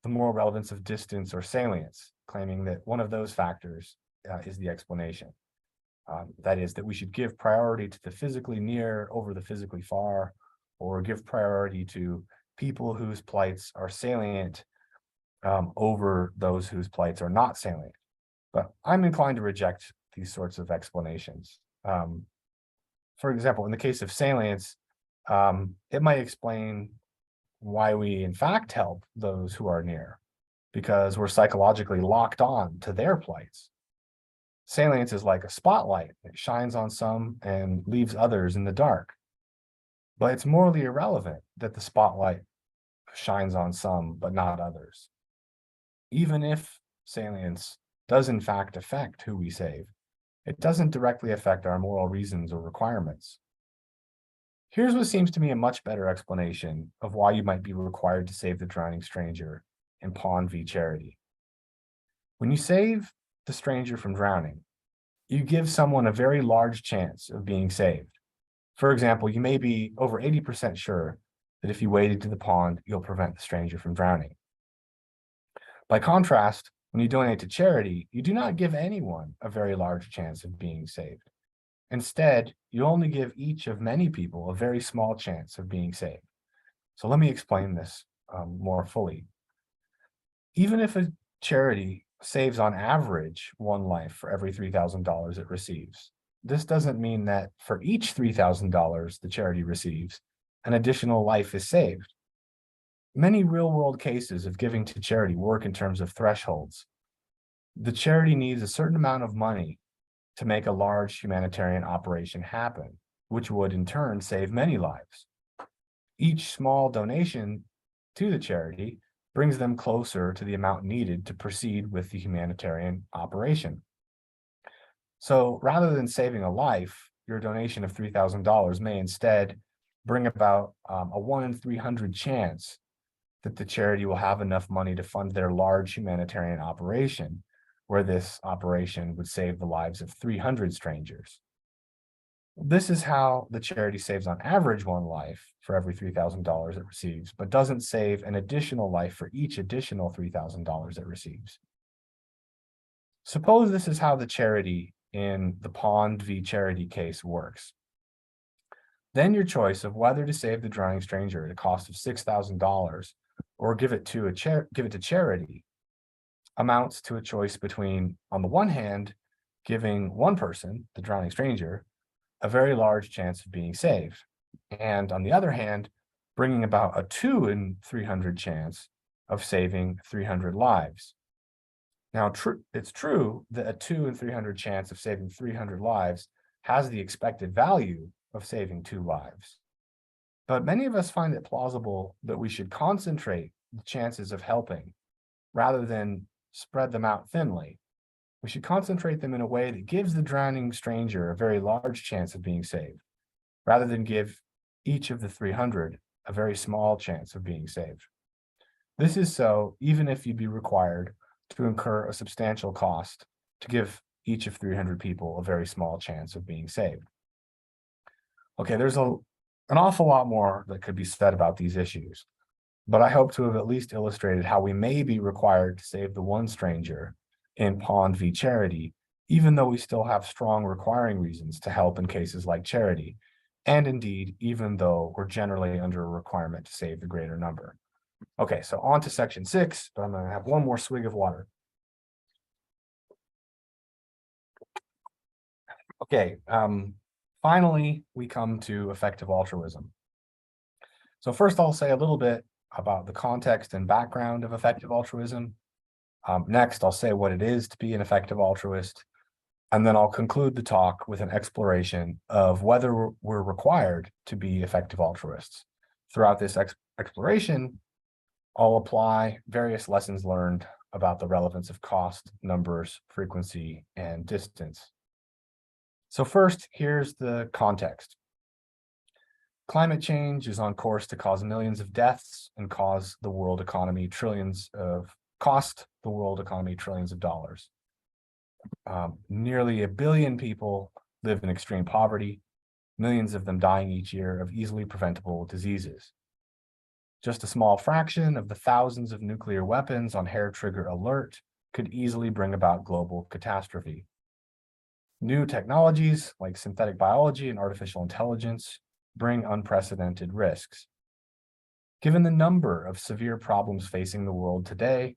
the moral relevance of distance or salience, claiming that one of those factors is the explanation. That is, that we should give priority to the physically near over the physically far, or give priority to people whose plights are salient over those whose plights are not salient. But I'm inclined to reject these sorts of explanations. For example, in the case of salience, it might explain why we in fact help those who are near, because we're psychologically locked on to their plights. Salience is like a spotlight. It shines on some and leaves others in the dark. But it's morally irrelevant that the spotlight shines on some but not others. Even if salience does in fact affect who we save, it doesn't directly affect our moral reasons or requirements. Here's what seems to me a much better explanation of why you might be required to save the drowning stranger in Pond v. Charity. When you save the stranger from drowning, you give someone a very large chance of being saved. For example, you may be over 80% sure that if you waded to the pond, you'll prevent the stranger from drowning. By contrast, when you donate to charity, you do not give anyone a very large chance of being saved. Instead, you only give each of many people a very small chance of being saved. So let me explain this more fully. Even if a charity saves on average one life for every $3,000 it receives, this doesn't mean that for each $3,000 the charity receives, an additional life is saved. Many real-world cases of giving to charity work in terms of thresholds. The charity needs a certain amount of money to make a large humanitarian operation happen, which would in turn save many lives. Each small donation to the charity brings them closer to the amount needed to proceed with the humanitarian operation. So rather than saving a life, your donation of $3,000 may instead bring about a 1 in 300 chance that the charity will have enough money to fund their large humanitarian operation, where this operation would save the lives of 300 strangers. This is how the charity saves on average one life for every $3,000 it receives, but doesn't save an additional life for each additional $3,000 it receives. Suppose this is how the charity in the Pond v. Charity case works. Then your choice of whether to save the drowning stranger at a cost of $6,000 or give it to charity amounts to a choice between, on the one hand, giving one person, the drowning stranger, a very large chance of being saved, and on the other hand, bringing about a 2 in 300 chance of saving 300 lives. Now, it's true that a 2 in 300 chance of saving 300 lives has the expected value of saving 2 lives. But many of us find it plausible that we should concentrate the chances of helping rather than spread them out thinly. We should concentrate them in a way that gives the drowning stranger a very large chance of being saved, rather than give each of the 300 a very small chance of being saved. This is so even if you'd be required to incur a substantial cost to give each of 300 people a very small chance of being saved. Okay, there's an awful lot more that could be said about these issues, but I hope to have at least illustrated how we may be required to save the one stranger in Pond v. Charity, even though we still have strong requiring reasons to help in cases like charity, and indeed, even though we're generally under a requirement to save the greater number. Okay, so on to section 6, but I'm going to have one more swig of water. Okay, finally, we come to effective altruism. So first, I'll say a little bit about the context and background of effective altruism. Next, I'll say what it is to be an effective altruist, and then I'll conclude the talk with an exploration of whether we're required to be effective altruists. Throughout this exploration, I'll apply various lessons learned about the relevance of cost, numbers, frequency, and distance. So first, here's the context. Climate change is on course to cause millions of deaths and cost the world economy trillions of dollars. Nearly 1 billion people live in extreme poverty, millions of them dying each year of easily preventable diseases. Just a small fraction of the thousands of nuclear weapons on hair trigger alert could easily bring about global catastrophe. New technologies like synthetic biology and artificial intelligence bring unprecedented risks. Given the number of severe problems facing the world today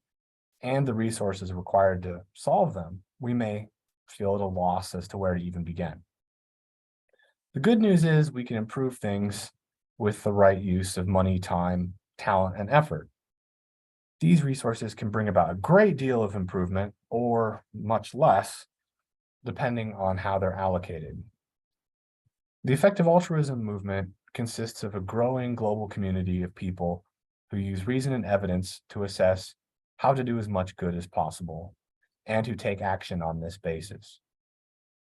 and the resources required to solve them, we may feel at a loss as to where to even begin. The good news is we can improve things with the right use of money, time, talent, and effort. These resources can bring about a great deal of improvement or much less, depending on how they're allocated. The effective altruism movement consists of a growing global community of people who use reason and evidence to assess how to do as much good as possible and who take action on this basis.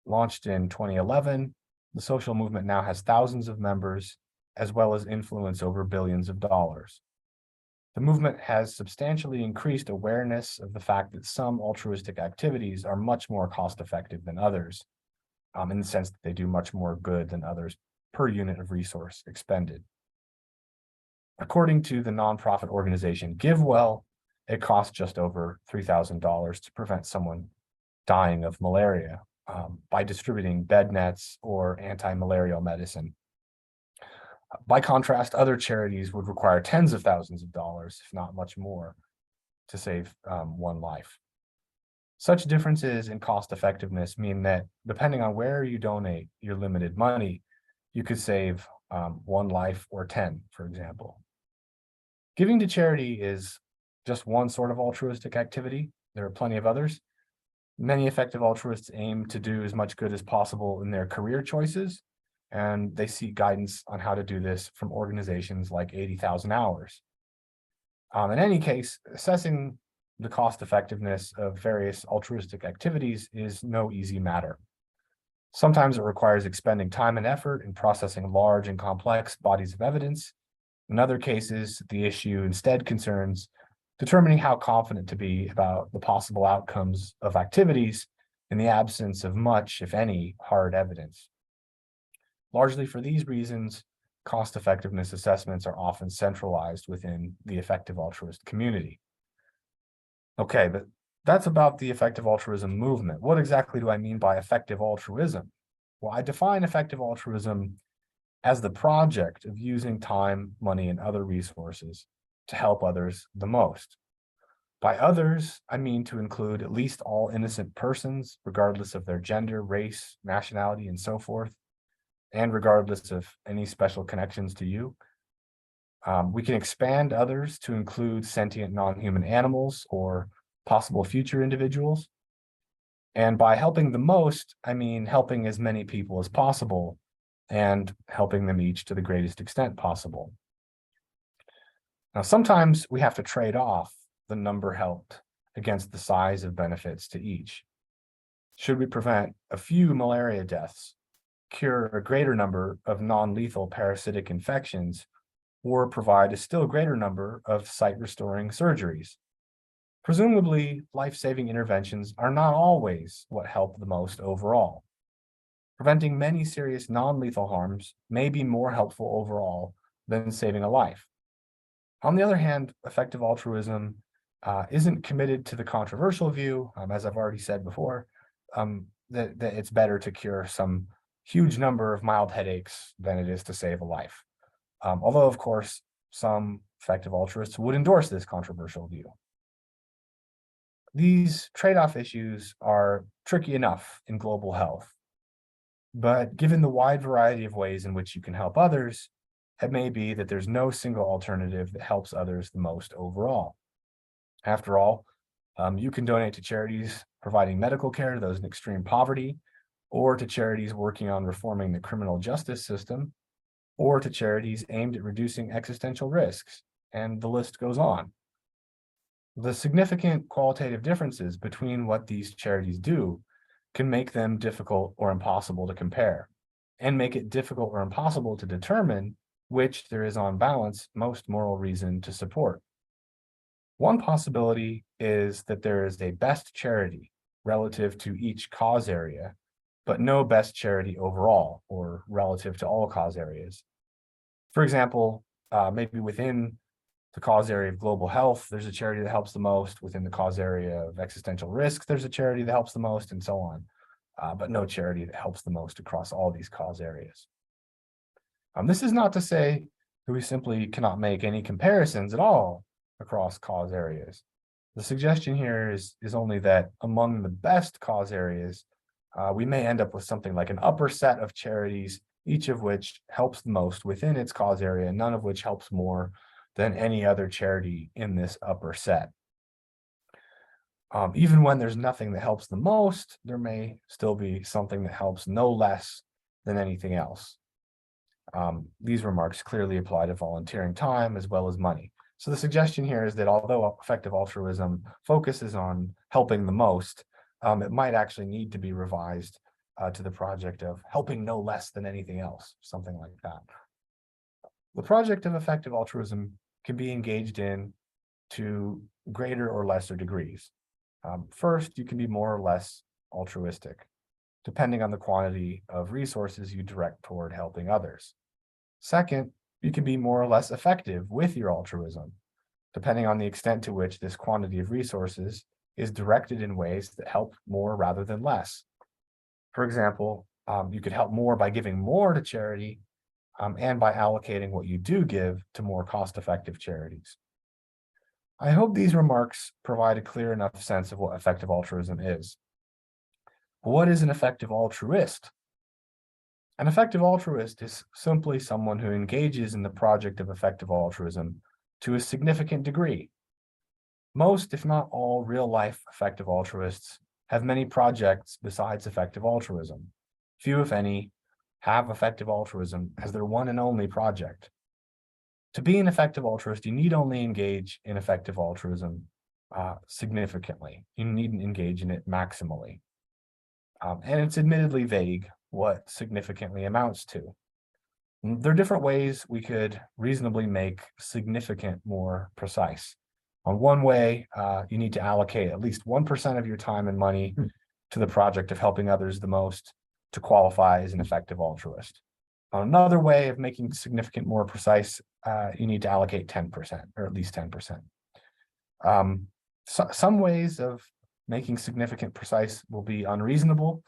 Launched in 2011, the social movement now has thousands of members, as well as influence over billions of dollars. The movement has substantially increased awareness of the fact that some altruistic activities are much more cost-effective than others, in the sense that they do much more good than others per unit of resource expended. According to the nonprofit organization GiveWell, it costs just over $3,000 to prevent someone dying of malaria by distributing bed nets or anti-malarial medicine. By contrast, other charities would require tens of thousands of dollars, if not much more, to save one life. Such differences in cost effectiveness mean that depending on where you donate your limited money, you could save one life or 10, for example. Giving to charity is just one sort of altruistic activity. There are plenty of others. Many effective altruists aim to do as much good as possible in their career choices, and they seek guidance on how to do this from organizations like 80,000 Hours. In any case, assessing the cost effectiveness of various altruistic activities is no easy matter. Sometimes it requires expending time and effort in processing large and complex bodies of evidence. In other cases, the issue instead concerns determining how confident to be about the possible outcomes of activities in the absence of much, if any, hard evidence. Largely for these reasons, cost effectiveness assessments are often centralized within the effective altruist community. Okay, but that's about the effective altruism movement. What exactly do I mean by effective altruism? Well, I define effective altruism as the project of using time, money, and other resources to help others the most. By others, I mean to include at least all innocent persons, regardless of their gender, race, nationality, and so forth, and regardless of any special connections to you. We can expand others to include sentient non-human animals or possible future individuals. And by helping the most, I mean helping as many people as possible and helping them each to the greatest extent possible. Now, sometimes we have to trade off the number helped against the size of benefits to each. Should we prevent a few malaria deaths, cure a greater number of non-lethal parasitic infections, or provide a still greater number of sight-restoring surgeries? Presumably, life-saving interventions are not always what help the most overall. Preventing many serious non-lethal harms may be more helpful overall than saving a life. On the other hand, effective altruism isn't committed to the controversial view, as I've already said before, that it's better to cure some huge number of mild headaches than it is to save a life. Although, of course, some effective altruists would endorse this controversial view. These trade-off issues are tricky enough in global health, but given the wide variety of ways in which you can help others, it may be that there's no single alternative that helps others the most overall. After all, you can donate to charities providing medical care to those in extreme poverty, or to charities working on reforming the criminal justice system, or to charities aimed at reducing existential risks, and the list goes on. The significant qualitative differences between what these charities do can make them difficult or impossible to compare, and make it difficult or impossible to determine which there is on balance most moral reason to support. One possibility is that there is a best charity relative to each cause area, but no best charity overall or relative to all cause areas. For example, maybe within the cause area of global health, there's a charity that helps the most. Within the cause area of existential risk, there's a charity that helps the most, and so on. but no charity that helps the most across all these cause areas. This is not to say that we simply cannot make any comparisons at all across cause areas. The suggestion here is only that among the best cause areas, we may end up with something like an upper set of charities, each of which helps the most within its cause area, none of which helps more than any other charity in this upper set. Even when there's nothing that helps the most, there may still be something that helps no less than anything else. These remarks clearly apply to volunteering time as well as money. So the suggestion here is that although effective altruism focuses on helping the most, it might actually need to be revised to the project of helping no less than anything else, something like that. The project of effective altruism can be engaged in to greater or lesser degrees. First, you can be more or less altruistic, depending on the quantity of resources you direct toward helping others. Second, you can be more or less effective with your altruism, depending on the extent to which this quantity of resources is directed in ways that help more rather than less. For example, you could help more by giving more to charity and by allocating what you do give to more cost-effective charities. I hope these remarks provide a clear enough sense of what effective altruism is. What is an effective altruist? An effective altruist is simply someone who engages in the project of effective altruism to a significant degree. Most, if not all, real-life effective altruists have many projects besides effective altruism. Few, if any, have effective altruism as their one and only project. To be an effective altruist, you need only engage in effective altruism significantly. You needn't engage in it maximally. And it's admittedly vague what significantly amounts to. There are different ways we could reasonably make significant more precise. On one way, you need to allocate at least 1% of your time and money to the project of helping others the most to qualify as an effective altruist. On another way of making significant more precise, you need to allocate 10%, or at least 10%. Some ways of making significant precise will be unreasonable.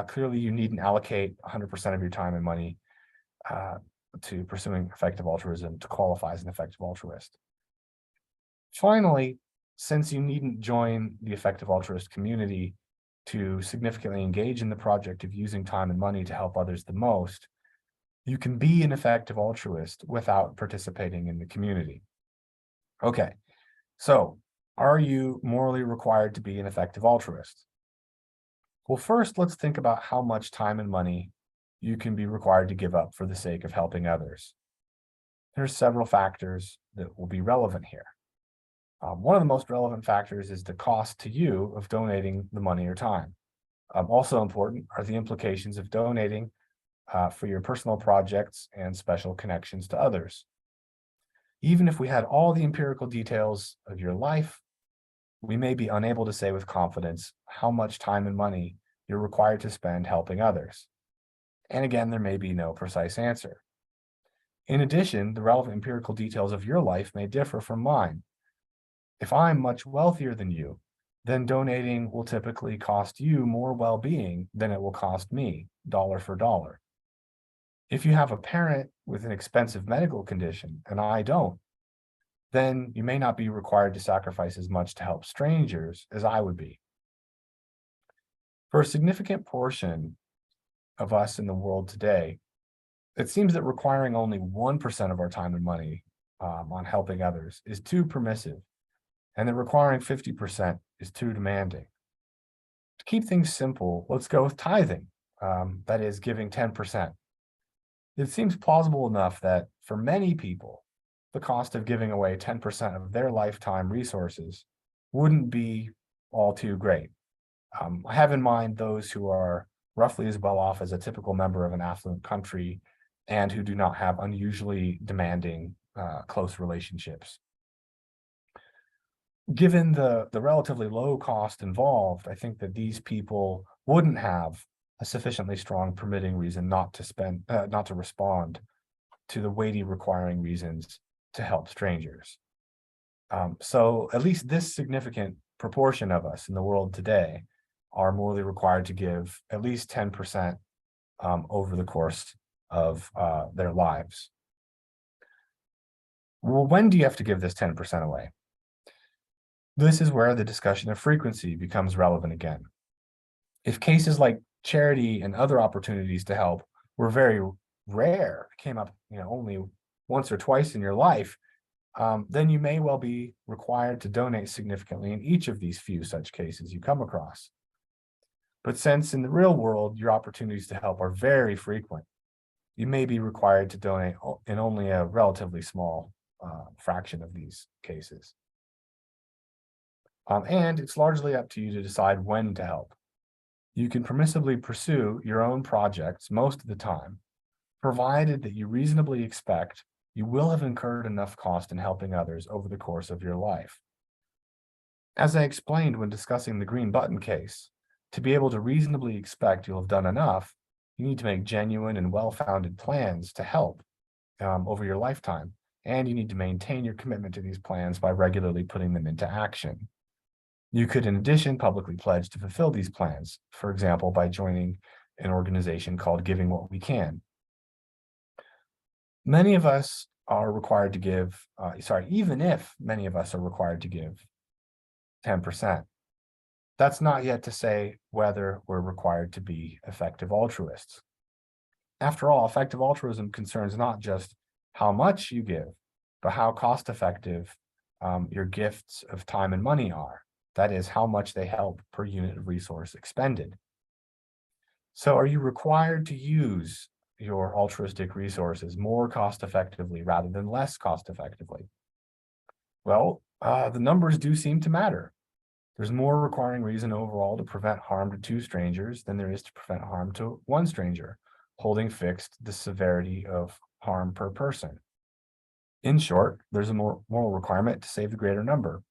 Clearly, you needn't allocate 100% of your time and money to pursuing effective altruism to qualify as an effective altruist. Finally, since you needn't join the effective altruist community to significantly engage in the project of using time and money to help others the most, you can be an effective altruist without participating in the community. Okay, so are you morally required to be an effective altruist? Well, first, let's think about how much time and money you can be required to give up for the sake of helping others. There are several factors that will be relevant here. One of the most relevant factors is the cost to you of donating the money or time. Also important are the implications of donating for your personal projects and special connections to others. Even if we had all the empirical details of your life, we may be unable to say with confidence how much time and money you're required to spend helping others. And again, there may be no precise answer. In addition, the relevant empirical details of your life may differ from mine. If I'm much wealthier than you, then donating will typically cost you more well-being than it will cost me, dollar for dollar. If you have a parent with an expensive medical condition and I don't, then you may not be required to sacrifice as much to help strangers as I would be. For a significant portion of us in the world today, it seems that requiring only 1% of our time and money on helping others is too permissive, and that requiring 50% is too demanding. To keep things simple, let's go with tithing, that is giving 10%. It seems plausible enough that for many people, the cost of giving away 10% of their lifetime resources wouldn't be all too great. I have in mind those who are roughly as well off as a typical member of an affluent country and who do not have unusually demanding close relationships. Given the relatively low cost involved, I think that these people wouldn't have a sufficiently strong permitting reason not to respond to the weighty requiring reasons to help strangers. So at least this significant proportion of us in the world today are morally required to give at least 10% over the course of their lives. Well, when do you have to give this 10% away? This is where the discussion of frequency becomes relevant again. If cases like charity and other opportunities to help were very rare, came up only once or twice in your life, then you may well be required to donate significantly in each of these few such cases you come across. But since in the real world, your opportunities to help are very frequent, you may be required to donate in only a relatively small fraction of these cases. And it's largely up to you to decide when to help. You can permissibly pursue your own projects most of the time, provided that you reasonably expect you will have incurred enough cost in helping others over the course of your life. As I explained when discussing the green button case, to be able to reasonably expect you'll have done enough, you need to make genuine and well-founded plans to help over your lifetime, and you need to maintain your commitment to these plans by regularly putting them into action. You could, in addition, publicly pledge to fulfill these plans, for example, by joining an organization called Giving What We Can. Many of us are required to give, even if many of us are required to give 10%, that's not yet to say whether we're required to be effective altruists. After all, effective altruism concerns not just how much you give, but how cost-effective your gifts of time and money are. That is, how much they help per unit of resource expended. So are you required to use your altruistic resources more cost-effectively rather than less cost-effectively? Well, the numbers do seem to matter. There's more requiring reason overall to prevent harm to 2 strangers than there is to prevent harm to 1 stranger, holding fixed the severity of harm per person. In short, there's a moral requirement to save the greater number.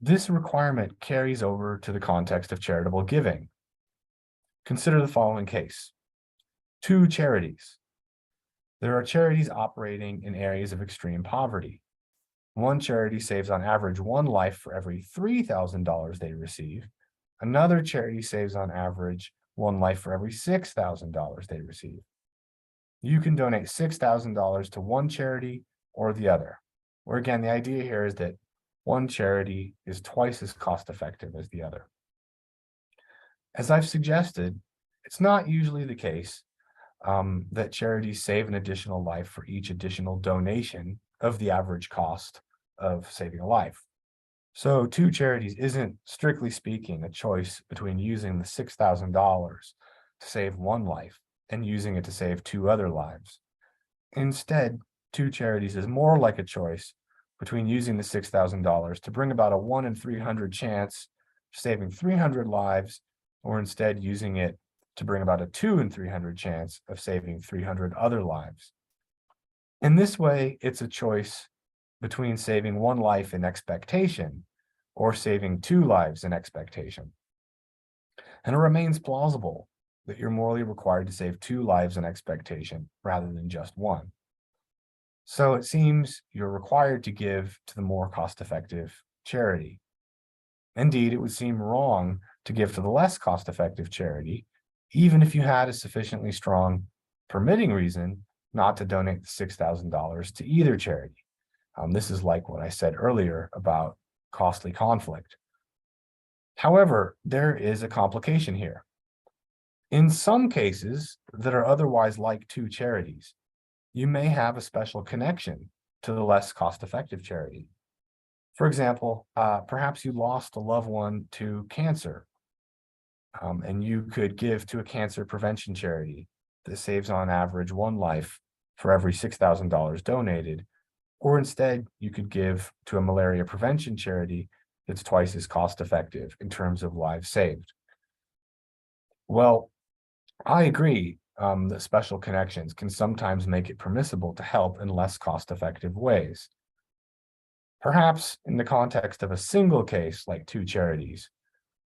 This requirement carries over to the context of charitable giving. Consider the following case. 2 charities. There are charities operating in areas of extreme poverty. One charity saves on average 1 life for every $3,000 they receive. Another charity saves on average 1 life for every $6,000 they receive. You can donate $6,000 to one charity or the other, where again, the idea here is that one charity is twice as cost-effective as the other. As I've suggested, it's not usually the case that charities save an additional life for each additional donation of the average cost of saving a life. So 2 charities isn't, strictly speaking, a choice between using the $6,000 to save 1 life and using it to save 2 other lives. Instead, 2 charities is more like a choice between using the $6,000 to bring about a 1 in 300 chance of saving 300 lives, or instead using it to bring about a 2 in 300 chance of saving 300 other lives. In this way, it's a choice between saving 1 life in expectation or saving 2 lives in expectation. And it remains plausible that you're morally required to save 2 lives in expectation rather than just 1. So it seems you're required to give to the more cost-effective charity. Indeed, it would seem wrong to give to the less cost-effective charity, even if you had a sufficiently strong permitting reason not to donate the $6,000 to either charity. This is like what I said earlier about costly conflict. However, there is a complication here. In some cases that are otherwise like 2 charities, you may have a special connection to the less cost-effective charity. For example, perhaps you lost a loved one to cancer, and you could give to a cancer prevention charity that saves on average 1 life for every $6,000 donated, or instead you could give to a malaria prevention charity that's twice as cost-effective in terms of lives saved. Well, I agree that special connections can sometimes make it permissible to help in less cost-effective ways. Perhaps in the context of a single case like 2 charities,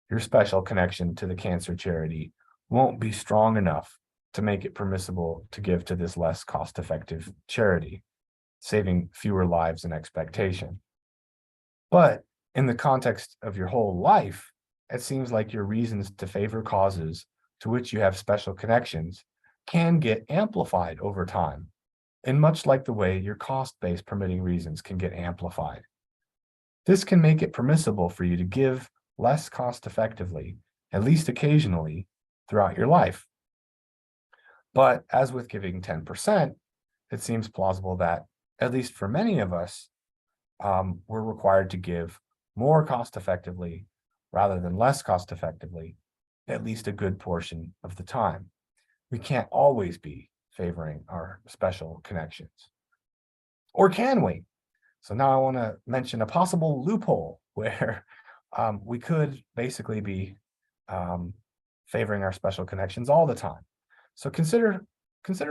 your special connection to the cancer charity won't be strong enough to make it permissible to give to this less cost-effective charity, saving fewer lives in expectation. But in the context of your whole life, it seems like your reasons to favor causes to which you have special connections can get amplified over time, and much like the way your cost-based permitting reasons can get amplified. This can make it permissible for you to give less cost-effectively, at least occasionally, throughout your life. But as with giving 10%, it seems plausible that, at least for many of us, we're required to give more cost-effectively rather than less cost-effectively, at least a good portion of the time. We can't always be favoring our special connections. Or can we? So now I want to mention a possible loophole where we could basically be favoring our special connections all the time. So consider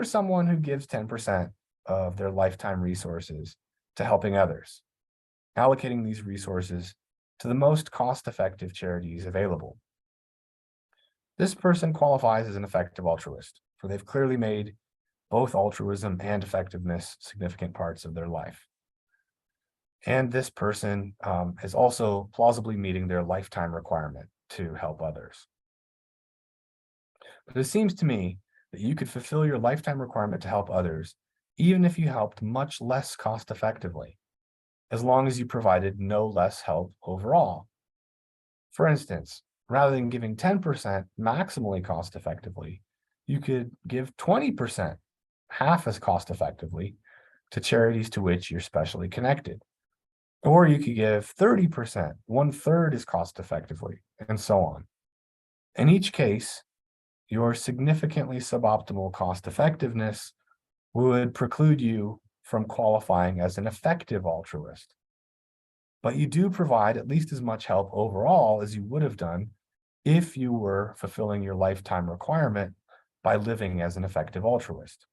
someone who gives 10% of their lifetime resources to helping others, allocating these resources to the most cost-effective charities available. This person qualifies as an effective altruist, for they've clearly made both altruism and effectiveness significant parts of their life. And this person is also plausibly meeting their lifetime requirement to help others. But it seems to me that you could fulfill your lifetime requirement to help others, even if you helped much less cost effectively, as long as you provided no less help overall. For instance, rather than giving 10% maximally cost effectively, you could give 20%, half as cost effectively, to charities to which you're specially connected. Or you could give 30%, 1/3 as cost effectively, and so on. In each case, your significantly suboptimal cost effectiveness would preclude you from qualifying as an effective altruist. But you do provide at least as much help overall as you would have done if you were fulfilling your lifetime requirement by living as an effective altruist.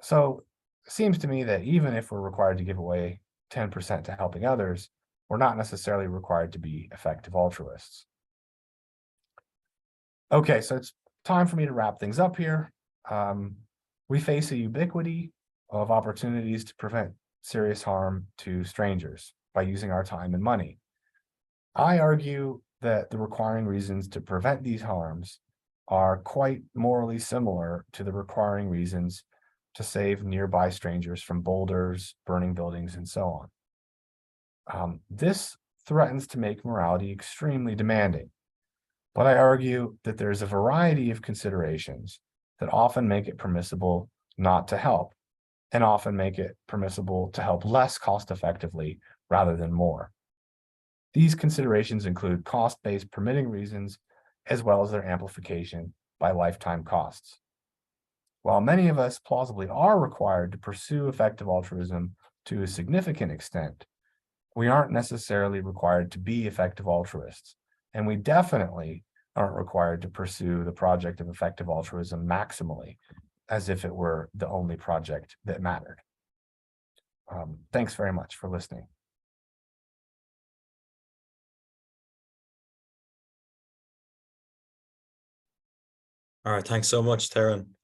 So it seems to me that even if we're required to give away 10% to helping others, we're not necessarily required to be effective altruists. Okay, so it's time for me to wrap things up here. We face a ubiquity of opportunities to prevent serious harm to strangers by using our time and money. I argue that the requiring reasons to prevent these harms are quite morally similar to the requiring reasons to save nearby strangers from boulders, burning buildings, and so on. This threatens to make morality extremely demanding, but I argue that there's a variety of considerations that often make it permissible not to help, and often make it permissible to help less cost effectively rather than more. These considerations include cost-based permitting reasons, as well as their amplification by lifetime costs. While many of us plausibly are required to pursue effective altruism to a significant extent, we aren't necessarily required to be effective altruists, and we definitely aren't required to pursue the project of effective altruism maximally, as if it were the only project that mattered. Thanks very much for listening. All right, thanks so much, Theron.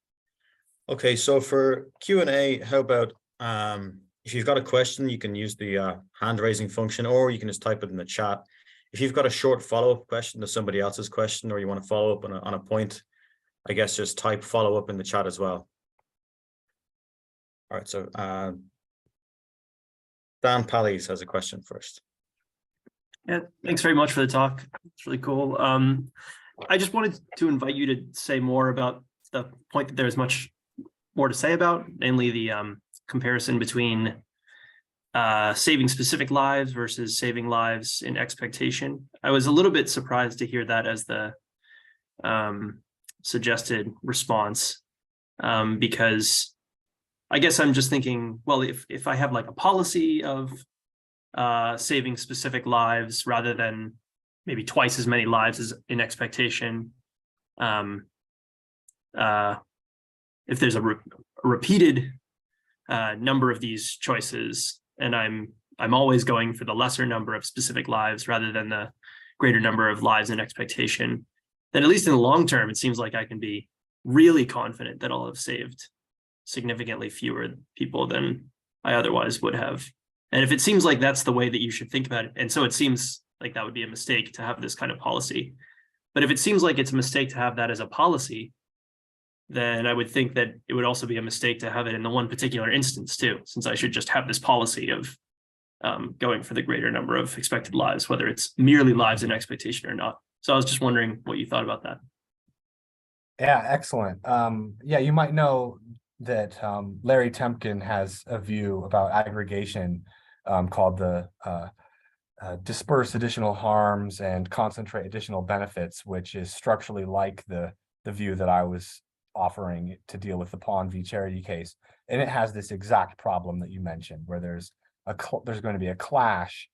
Okay, so for Q&A, how about if you've got a question, you can use the hand raising function, or you can just type it in the chat. If you've got a short follow-up question to somebody else's question, or you want to follow up on a point, I guess just type follow up in the chat as well. All right, so Dan Pallies has a question first. Yeah, thanks very much for the talk. It's really cool. I just wanted to invite you to say more about the point that there's much more to say about, namely the comparison between saving specific lives versus saving lives in expectation. I was a little bit surprised to hear that as the suggested response, because I guess I'm just thinking, well, if I have like a policy of saving specific lives rather than maybe twice as many lives as in expectation, if there's a repeated number of these choices, and I'm always going for the lesser number of specific lives rather than the greater number of lives in expectation, then at least in the long term, it seems like I can be really confident that I'll have saved significantly fewer people than I otherwise would have. And if it seems like that's the way that you should think about it, and so it seems like that would be a mistake to have this kind of policy. But if it seems like it's a mistake to have that as a policy, then I would think that it would also be a mistake to have it in the one particular instance too, since I should just have this policy of going for the greater number of expected lives, whether it's merely lives in expectation or not. So I was just wondering what you thought about that. Yeah, excellent. Yeah, you might know that Larry Temkin has a view about aggregation called the disperse additional harms and concentrate additional benefits, which is structurally like the view that I was offering to deal with the Pond v. Charity case. And it has this exact problem that you mentioned, where there's going to be a clash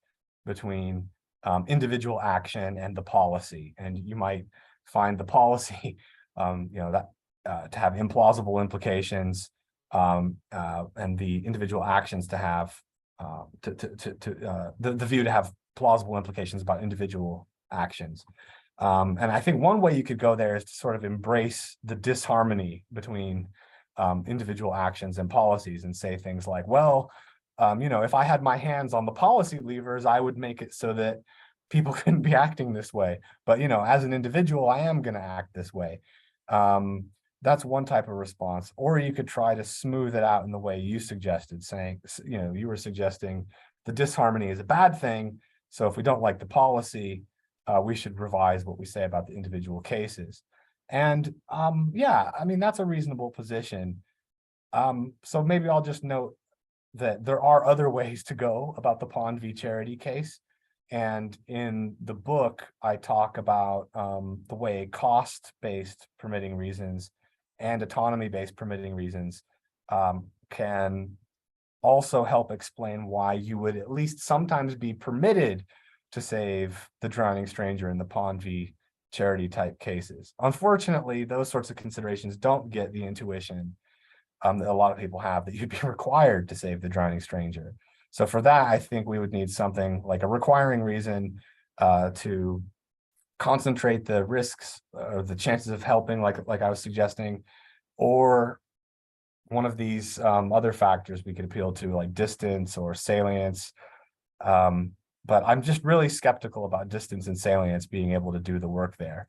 between individual action and the policy. And you might find the policy, to have implausible implications, and the individual actions to have the view to have plausible implications about individual actions. And I think one way you could go there is to sort of embrace the disharmony between individual actions and policies and say things like, well, if I had my hands on the policy levers, I would make it so that people couldn't be acting this way. But, as an individual, I am going to act this way. That's one type of response. Or you could try to smooth it out in the way you suggested, saying, you were suggesting the disharmony is a bad thing. So if we don't like the policy, we should revise what we say about the individual cases. And yeah, I mean, that's a reasonable position. So maybe I'll just note that there are other ways to go about the Pond v. Charity case. And in the book, I talk about the way cost-based permitting reasons and autonomy-based permitting reasons can also help explain why you would at least sometimes be permitted to save the drowning stranger in the Pond v. Charity type cases. Unfortunately, those sorts of considerations don't get the intuition that a lot of people have that you'd be required to save the drowning stranger. So for that, I think we would need something like a requiring reason to concentrate the risks or the chances of helping, like I was suggesting, or one of these other factors we could appeal to, like distance or salience. But I'm just really skeptical about distance and salience being able to do the work there.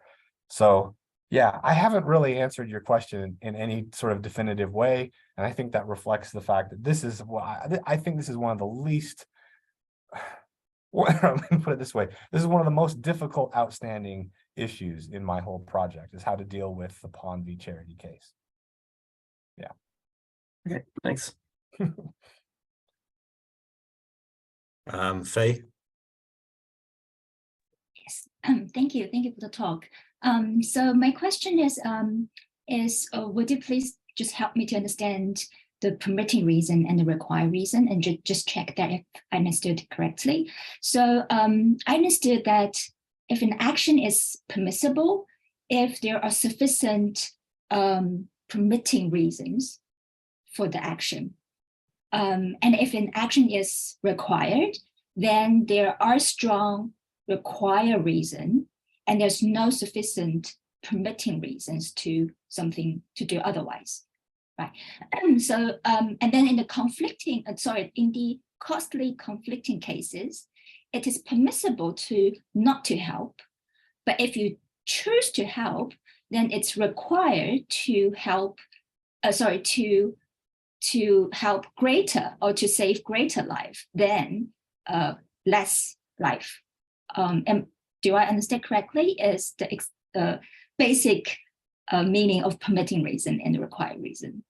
So yeah, I haven't really answered your question in any sort of definitive way. And I think that reflects the fact that this is I think this is one of the least, let me put it this way, this is one of the most difficult outstanding issues in my whole project, is how to deal with the Pond v. Charity case. Yeah. Okay, thanks. Faye? Yes, thank you for the talk. So my question is would you please just help me to understand the permitting reason and the required reason, and just check that if I understood correctly. So I understood that if an action is permissible, if there are sufficient permitting reasons for the action. And if an action is required, then there are strong required reason, and there's no sufficient permitting reasons to something to do otherwise, right? So, and then in the in the costly conflicting cases, it is permissible to not to help, but if you choose to help, then it's required to help, to help greater or to save greater life than less life. And do I understand correctly? Is the basic meaning of permitting reason and the required reason?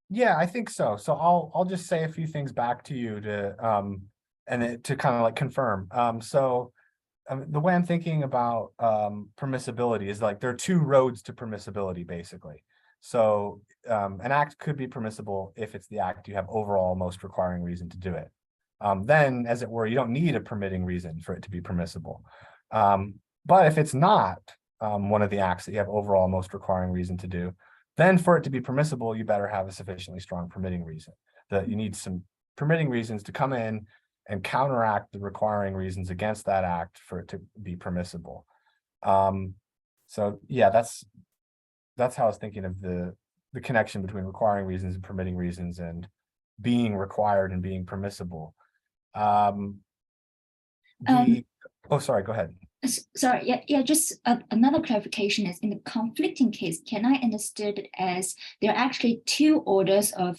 Yeah, I think so. So I'll just say a few things back to you to to kind of like confirm. The way I'm thinking about permissibility is like there are two roads to permissibility, basically. So an act could be permissible if it's the act you have overall most requiring reason to do it. Then, as it were, you don't need a permitting reason for it to be permissible. But if it's not one of the acts that you have overall most requiring reason to do, then for it to be permissible, you better have a sufficiently strong permitting reason. That you need some permitting reasons to come in and counteract the requiring reasons against that act for it to be permissible. So yeah, that's how I was thinking of the connection between requiring reasons and permitting reasons and being required and being permissible. Oh, sorry, go ahead. Sorry, yeah, just another clarification is in the conflicting case, can I understand it as there are actually two orders of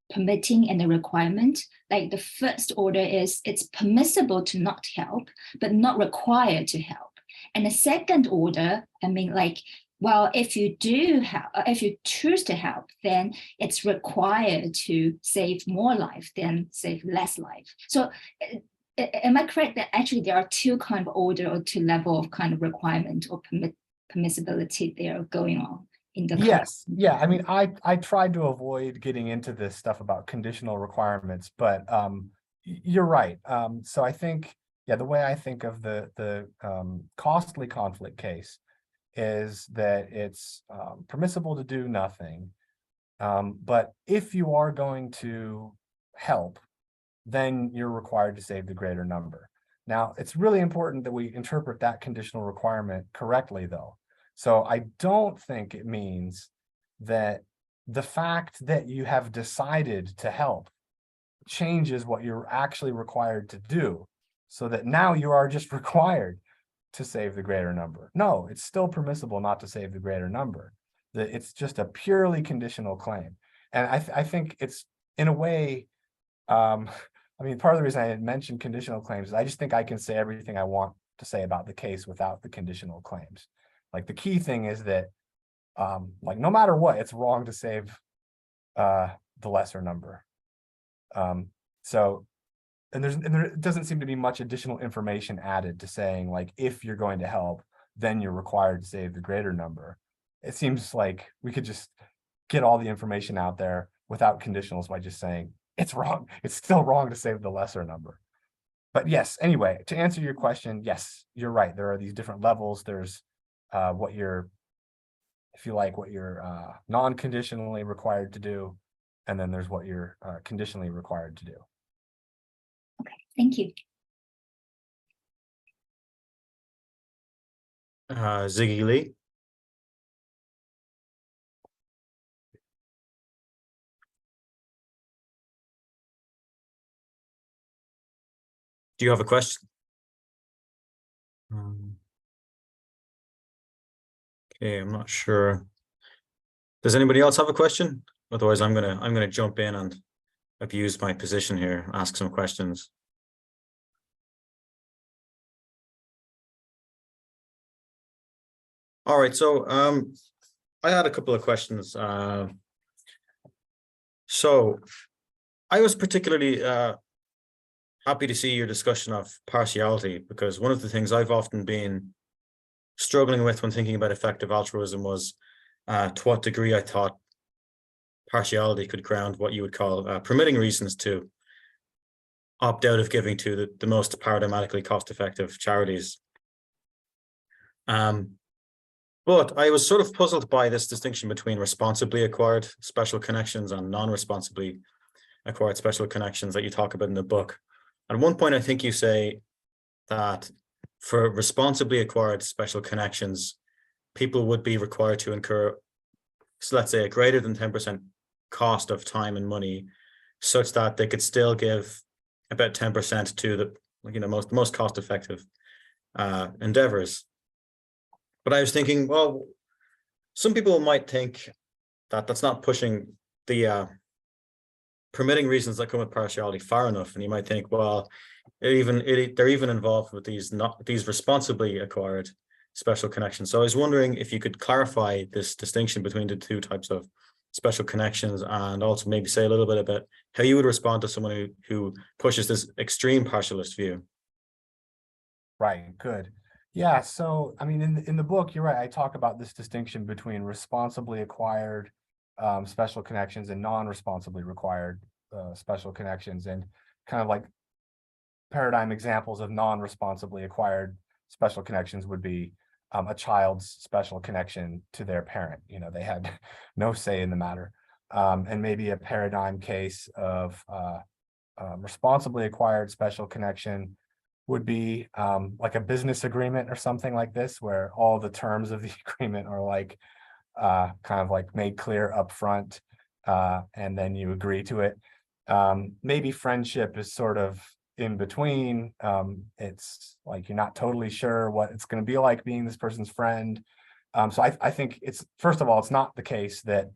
permitting and the requirement? Like the first order is it's permissible to not help, but not required to help. And the second order, I mean, like, well, if you do help, if you choose to help, then it's required to save more life than save less life. So am I correct that actually there are two kind of order or two level of kind of requirement or permissibility there going on in the Yes, yeah. I mean, I tried to avoid getting into this stuff about conditional requirements, but you're right. So I think, yeah, the way I think of the costly conflict case is that it's permissible to do nothing, but if you are going to help, then you're required to save the greater number. Now, it's really important that we interpret that conditional requirement correctly, though. So I don't think it means that the fact that you have decided to help changes what you're actually required to do, so that now you are just required to save the greater number. No, it's still permissible not to save the greater number. It's just a purely conditional claim. And I think it's, in a way, I mean, part of the reason I had mentioned conditional claims is I just think I can say everything I want to say about the case without the conditional claims. Like, the key thing is that, like, no matter what, it's wrong to save the lesser number. So, and there doesn't seem to be much additional information added to saying, like, if you're going to help, then you're required to save the greater number. It seems like we could just get all the information out there without conditionals by just saying, it's wrong. It's still wrong to save the lesser number. But yes, anyway, to answer your question, yes, you're right. There are these different levels. There's what you're, if you like, what you're non-conditionally required to do. And then there's what you're conditionally required to do. Okay, thank you. Ziggy Lee. Do you have a question? Okay, I'm not sure. Does anybody else have a question? Otherwise, I'm gonna jump in and abuse my position here, ask some questions. All right, so I had a couple of questions. So I was particularly happy to see your discussion of partiality, because one of the things I've often been struggling with when thinking about effective altruism was to what degree I thought partiality could ground what you would call permitting reasons to opt out of giving to the most paradigmatically cost-effective charities. But I was sort of puzzled by this distinction between responsibly acquired special connections and non-responsibly acquired special connections that you talk about in the book. At one point, I think you say that for responsibly acquired special connections, people would be required to incur, so let's say, a greater than 10% cost of time and money, such that they could still give about 10% to the most cost-effective endeavors. But I was thinking, well, some people might think that that's not pushing the permitting reasons that come with partiality far enough, and you might think, well, they're even involved with these responsibly acquired special connections. So I was wondering if you could clarify this distinction between the two types of special connections, and also maybe say a little bit about how you would respond to someone who pushes this extreme partialist view. Right, good. Yeah, so I mean, in the book, you're right. I talk about this distinction between responsibly acquired special connections and non-responsibly required special connections, and kind of like paradigm examples of non-responsibly acquired special connections would be a child's special connection to their parent. You know, they had no say in the matter. And maybe a paradigm case of responsibly acquired special connection would be like a business agreement or something like this, where all the terms of the agreement are like kind of like made clear up front, and then you agree to it. Maybe friendship is in between. It's like you're not totally sure what it's going to be like being this person's friend. So I think it's, first of all, it's not the case that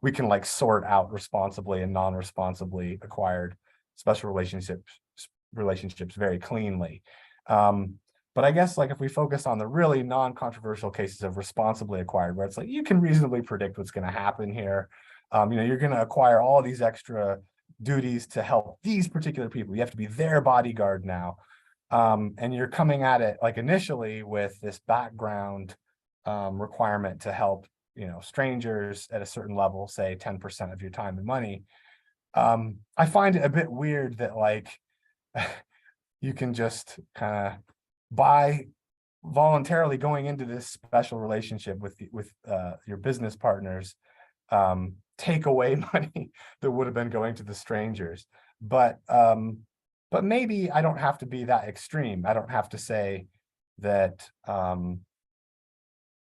we can like sort out responsibly and non-responsibly acquired special relationships very cleanly. But I guess like if we focus on the really non-controversial cases of responsibly acquired, where it's like you can reasonably predict what's going to happen here. You're going to acquire all these extra duties to help these particular people. You have to be their bodyguard now. And you're coming at it like initially with this background requirement to help, strangers at a certain level, say 10% of your time and money. I find it a bit weird that like you can just kind of by voluntarily going into this special relationship with your business partners, take away money that would have been going to the strangers. But maybe I don't have to be that extreme. I don't have to say that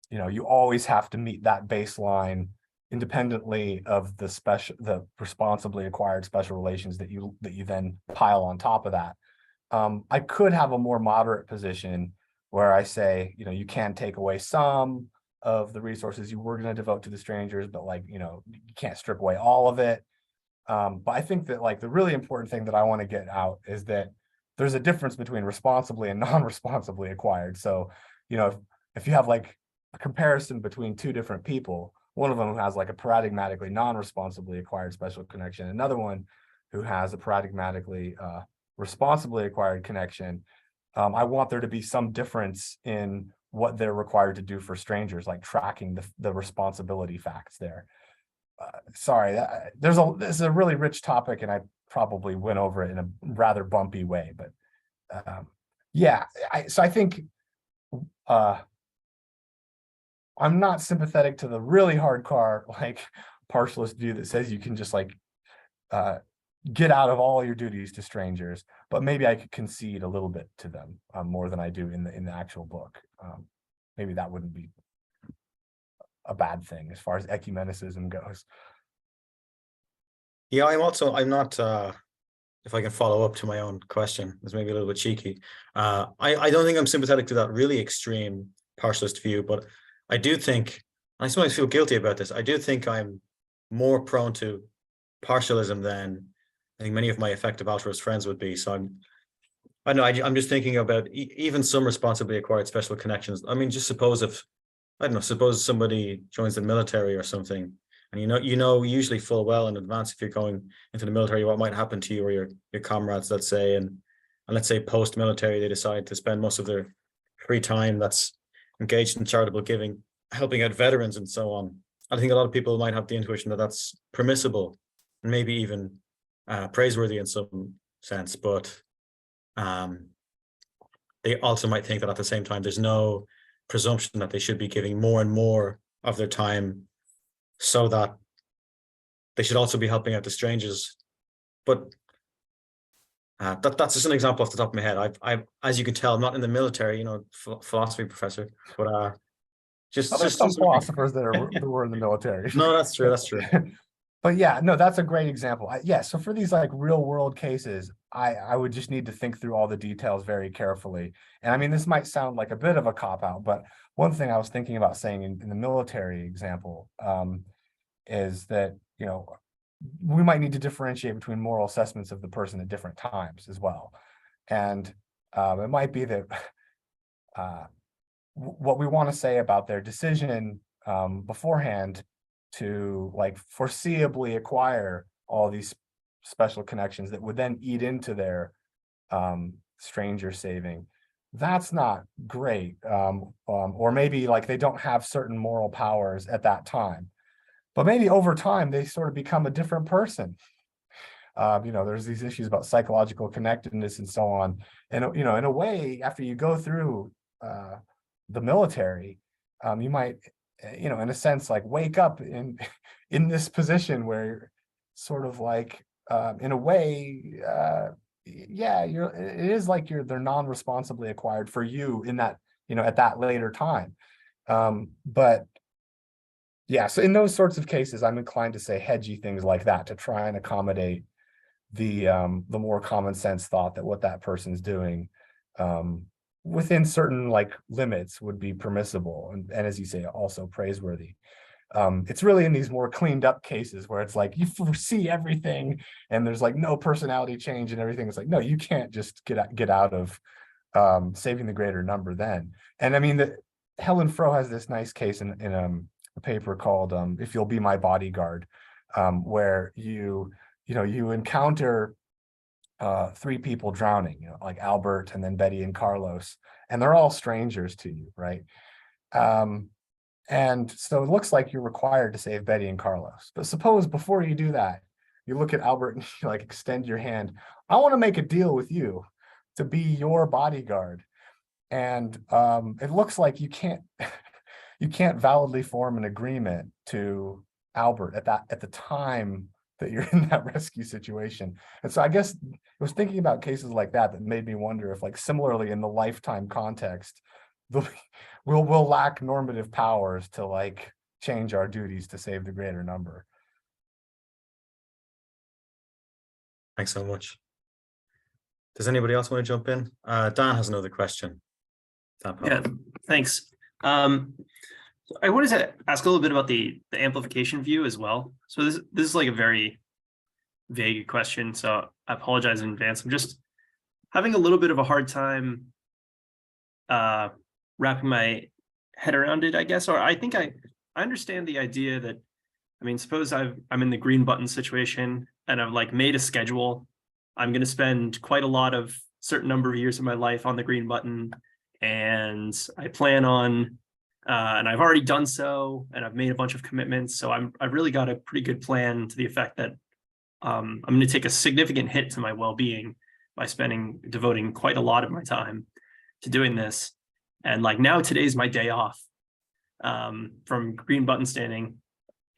you always have to meet that baseline independently of the responsibly acquired special relations that you then pile on top of that. I could have a more moderate position where I say, you can take away some of the resources you were going to devote to the strangers, but like, you can't strip away all of it. But I think that like the really important thing that I want to get out is that there's a difference between responsibly and non-responsibly acquired. So, if you have like a comparison between two different people, one of them who has like a paradigmatically non-responsibly acquired special connection, another one who has a paradigmatically responsibly acquired connection, I want there to be some difference in what they're required to do for strangers, like tracking the responsibility facts there. Sorry, this is a really rich topic, and I probably went over it in a rather bumpy way, but yeah, I think I'm not sympathetic to the really hardcore like partialist view that says you can just like get out of all your duties to strangers, but maybe I could concede a little bit to them more than I do in the actual book. Maybe that wouldn't be a bad thing as far as ecumenicism goes. Yeah, I'm not, if I can follow up to my own question, it's maybe a little bit cheeky. I don't think I'm sympathetic to that really extreme partialist view, but I do think, I sometimes feel guilty about this, I do think I'm more prone to partialism than I think many of my effective altruist friends would be. So I'm just thinking about even some responsibly acquired special connections. I mean, just suppose suppose somebody joins the military or something, and you know usually full well in advance if you're going into the military what might happen to you or your comrades, let's say, and let's say post-military they decide to spend most of their free time that's engaged in charitable giving, helping out veterans and so on. I think a lot of people might have the intuition that that's permissible and maybe even praiseworthy in some sense, but they also might think that at the same time there's no presumption that they should be giving more and more of their time, so that they should also be helping out the strangers. But that's just an example off the top of my head. I as you can tell, I'm not in the military, philosophy professor, but just some philosophers that were in the military. No, that's true. But yeah, no, that's a great example. Yeah, so for these like real world cases, I would just need to think through all the details very carefully. And I mean, this might sound like a bit of a cop-out, but one thing I was thinking about saying in the military example is that, we might need to differentiate between moral assessments of the person at different times as well. And it might be that what we want to say about their decision beforehand to like foreseeably acquire all these special connections that would then eat into their stranger saving, that's not great. Or maybe like they don't have certain moral powers at that time, but maybe over time they sort of become a different person. There's these issues about psychological connectedness and so on. And, in a way, after you go through the military, you might, in a sense, like wake up in this position where you're sort of like, in a way, it is like they're non-responsibly acquired for you in that, at that later time. But yeah, so in those sorts of cases, I'm inclined to say hedgy things like that to try and accommodate the more common sense thought that what that person's doing within certain like limits would be permissible and as you say, also praiseworthy. It's really in these more cleaned up cases where it's like you foresee everything and there's like no personality change and everything. It's like, no, you can't just get out of saving the greater number then. And I mean, Helen Froh has this nice case in a paper called If You'll Be My Bodyguard, where you encounter three people drowning, like Albert and then Betty and Carlos, and they're all strangers to you, right? And so it looks like you're required to save Betty and Carlos. But suppose before you do that, you look at Albert and you like extend your hand. I want to make a deal with you to be your bodyguard. And it looks like you can't validly form an agreement to Albert at the time that you're in that rescue situation. And so I guess I was thinking about cases like that made me wonder if, like, similarly in the lifetime context, we'll lack normative powers to like change our duties to save the greater number. Thanks so much. Does anybody else want to jump in? Dan has another question. Yeah, thanks. I wanted to ask a little bit about the amplification view as well. So this is like a very vague question, so I apologize in advance. I'm just having a little bit of a hard time wrapping my head around it, I guess. Or I think I understand the idea that, I mean, suppose I'm in the green button situation and I've like made a schedule. I'm going to spend quite a lot of certain number of years of my life on the green button, and I plan on and I've already done so, and I've made a bunch of commitments. So I've really got a pretty good plan to the effect that I'm going to take a significant hit to my well-being by devoting quite a lot of my time to doing this. And like now, today's my day off from green button standing,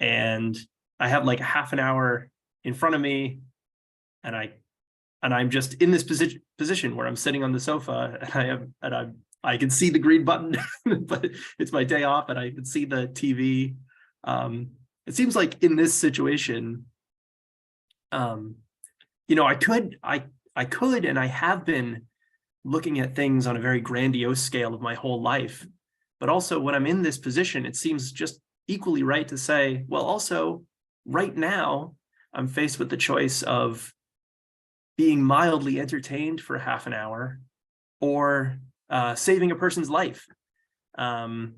and I have like half an hour in front of me, and I'm just in this position where I'm sitting on the sofa, and I can see the green button, but it's my day off and I can see the TV. It seems like in this situation, I could, and I have been looking at things on a very grandiose scale of my whole life. But also when I'm in this position, it seems just equally right to say, well, also right now, I'm faced with the choice of being mildly entertained for half an hour or saving a person's life. And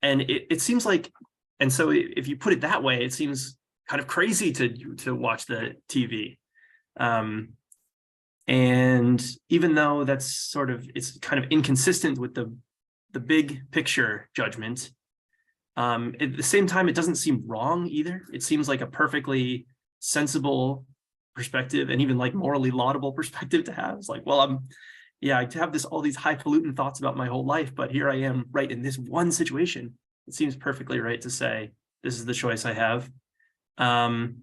it seems like, and so if you put it that way, it seems kind of crazy to watch the TV. And even though it's kind of inconsistent with the big picture judgment, at the same time, it doesn't seem wrong either. It seems like a perfectly sensible perspective and even like morally laudable perspective to have. It's like, well, I have all these highfalutin thoughts about my whole life, but here I am right in this one situation. It seems perfectly right to say, this is the choice I have. And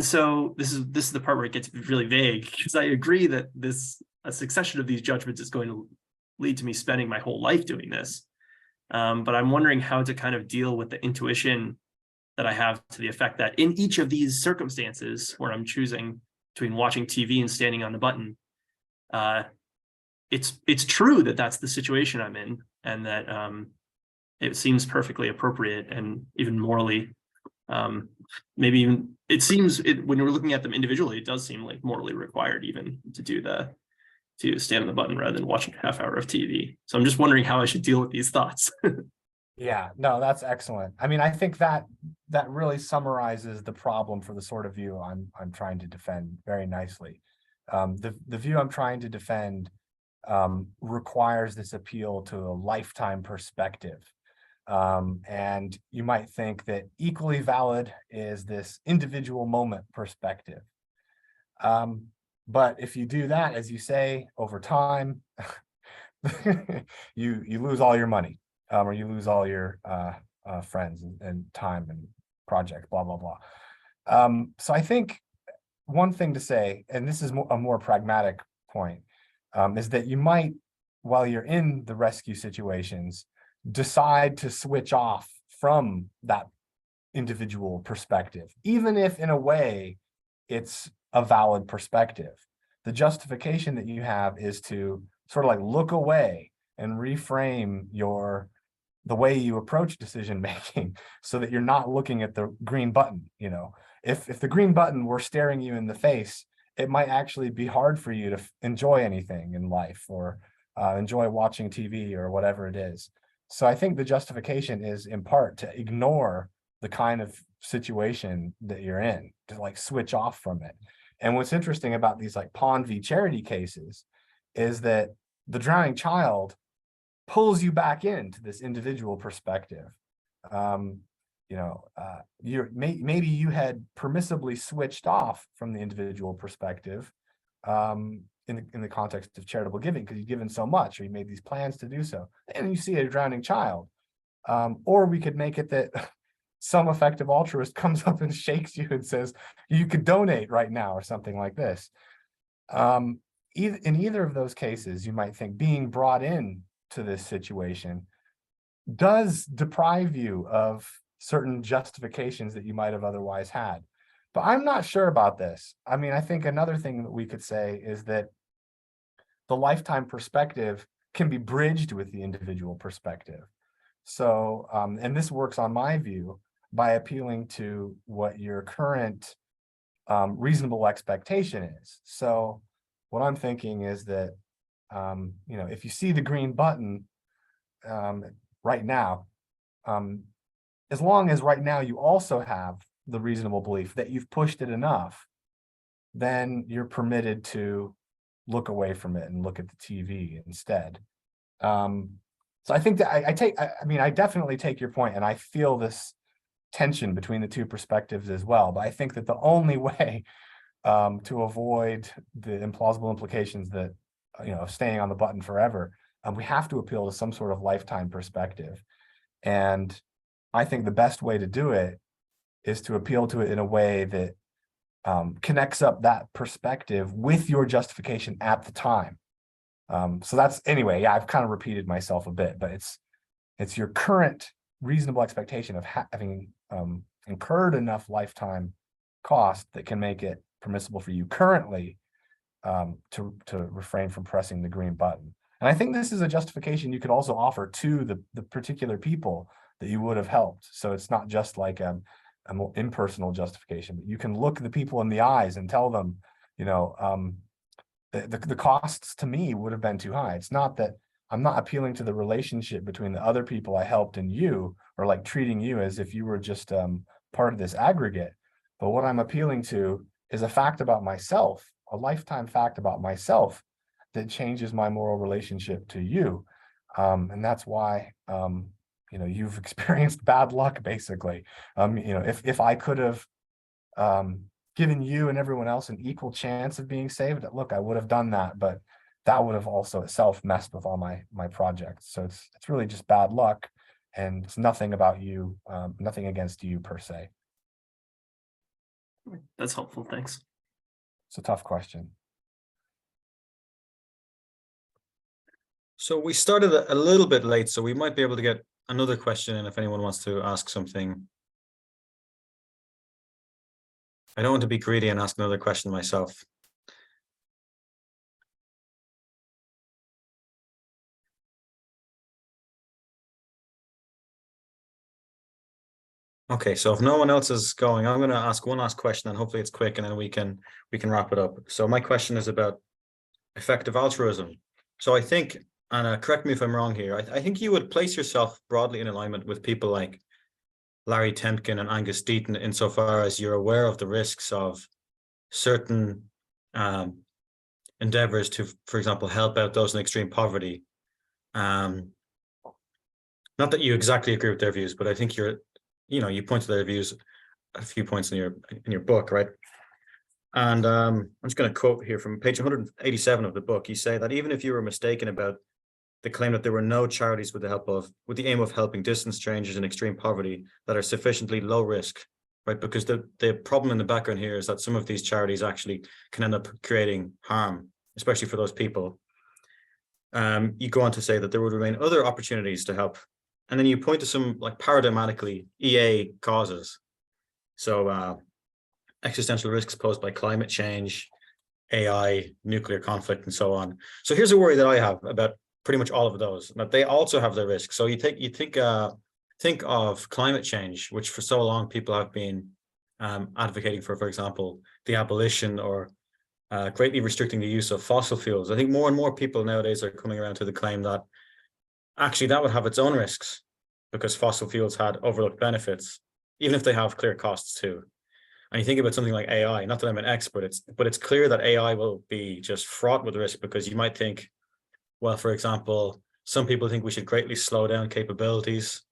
so this is the part where it gets really vague, because I agree that a succession of these judgments is going to lead to me spending my whole life doing this. But I'm wondering how to kind of deal with the intuition that I have to the effect that in each of these circumstances where I'm choosing between watching TV and standing on the button, it's true that that's the situation I'm in, and that it seems perfectly appropriate and even morally, maybe even when you're looking at them individually, it does seem like morally required even to stand on the button rather than watching a half hour of TV. So I'm just wondering how I should deal with these thoughts. Yeah, no, that's excellent. I mean, I think that really summarizes the problem for the sort of view I'm trying to defend very nicely. The view I'm trying to defend requires this appeal to a lifetime perspective. And you might think that equally valid is this individual moment perspective. But if you do that, as you say, over time, you lose all your money, or you lose all your friends and time and project, blah, blah, blah. So I think one thing to say, and this is a more pragmatic point, is that you might, while you're in the rescue situations, decide to switch off from that individual perspective, even if in a way it's a valid perspective. The justification that you have is to sort of like look away and reframe the way you approach decision making so that you're not looking at the green button. You know, if the green button were staring you in the face, it might actually be hard for you to enjoy anything in life or enjoy watching TV or whatever it is. So I think the justification is in part to ignore the kind of situation that you're in, to like switch off from it. And what's interesting about these like Pond v. Charity cases is that the drowning child pulls you back into this individual perspective. Maybe you had permissibly switched off from the individual perspective in the context of charitable giving because you've given so much, or you made these plans to do so, and you see a drowning child. Or we could make it that some effective altruist comes up and shakes you and says, you could donate right now or something like this. In either of those cases, you might think being brought in to this situation does deprive you of certain justifications that you might have otherwise had. But I'm not sure about this. I mean, I think another thing that we could say is that the lifetime perspective can be bridged with the individual perspective. So, and this works on my view by appealing to what your current reasonable expectation is. So what I'm thinking is that, if you see the green button right now, as long as right now you also have the reasonable belief that you've pushed it enough, then you're permitted to look away from it and look at the TV instead. So I think that I definitely take your point, and I feel this tension between the two perspectives as well. But I think that the only way to avoid the implausible implications that, of staying on the button forever, we have to appeal to some sort of lifetime perspective. And I think the best way to do it is to appeal to it in a way that connects up that perspective with your justification at the time. So that's, anyway, yeah, I've kind of repeated myself a bit, but it's your current reasonable expectation of having incurred enough lifetime cost that can make it permissible for you currently to refrain from pressing the green button. And I think this is a justification you could also offer to the particular people that you would have helped. So it's not just like a more impersonal justification, but you can look the people in the eyes and tell them, the costs to me would have been too high. It's not that I'm not appealing to the relationship between the other people I helped and you, or like treating you as if you were just part of this aggregate. But what I'm appealing to is a fact about myself, a lifetime fact about myself that changes my moral relationship to you. And that's why, you've experienced bad luck, basically. If I could have given you and everyone else an equal chance of being saved, look, I would have done that, but that would have also itself messed with all my projects. So it's really just bad luck, and it's nothing about you, nothing against you per se. That's helpful. Thanks. It's a tough question. So we started a little bit late, so we might be able to get another question in if anyone wants to ask something. I don't want to be greedy and ask another question myself. Okay, so if no one else is going, I'm going to ask one last question, and hopefully it's quick, and then we can wrap it up. So my question is about effective altruism. So I think, and correct me if I'm wrong here, I think you would place yourself broadly in alignment with people like Larry Temkin and Angus Deaton insofar as you're aware of the risks of certain endeavors to, for example, help out those in extreme poverty. Not that you exactly agree with their views, but I think you point to their views at a few points in your book, right? And I'm just going to quote here from page 187 of the book. You say that even if you were mistaken about the claim that there were no charities with the aim of helping distant strangers in extreme poverty that are sufficiently low risk, right? Because the problem in the background here is that some of these charities actually can end up creating harm, especially for those people. You go on to say that there would remain other opportunities to help. And then you point to some, like, paradigmatically EA causes. So existential risks posed by climate change, AI, nuclear conflict, and so on. So here's a worry that I have about pretty much all of those, that they also have their risks. So you think of climate change, which for so long people have been advocating for example, the abolition or greatly restricting the use of fossil fuels. I think more and more people nowadays are coming around to the claim that actually that would have its own risks because fossil fuels had overlooked benefits, even if they have clear costs too. And you think about something like AI, not that I'm an expert, but it's clear that AI will be just fraught with risk, because you might think, well, for example, some people think we should greatly slow down capabilities,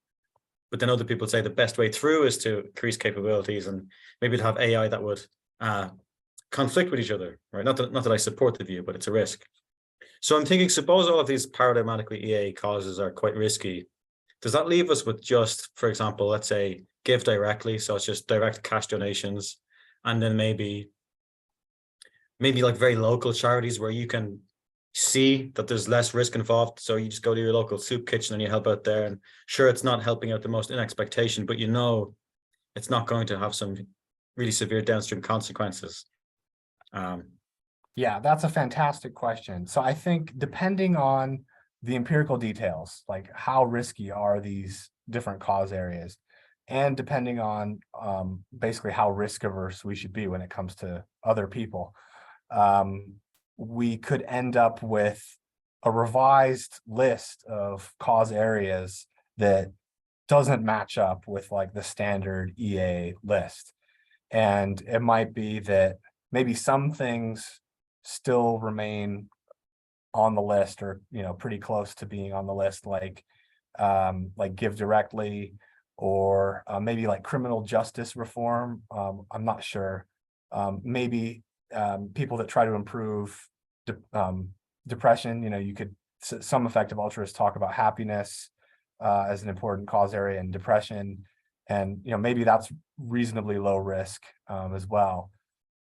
but then other people say the best way through is to increase capabilities, and maybe to have AI that would conflict with each other, right? Not that I support the view, but it's a risk. So I'm thinking, suppose all of these paradigmatically EA causes are quite risky. Does that leave us with just, for example, let's say, give directly, so it's just direct cash donations, and then maybe like very local charities where you can see that there's less risk involved, so you just go to your local soup kitchen and you help out there, and sure, it's not helping out the most in expectation, but you know it's not going to have some really severe downstream consequences. Yeah, that's a fantastic question. So I think depending on the empirical details, like how risky are these different cause areas, and depending on basically how risk averse we should be when it comes to other people, we could end up with a revised list of cause areas that doesn't match up with like the standard EA list. And it might be that maybe some things still remain on the list, or pretty close to being on the list, like give directly, or maybe like criminal justice reform. I'm not sure. Maybe people that try to improve depression, you could, some effective altruists talk about happiness as an important cause area in depression, and maybe that's reasonably low risk as well.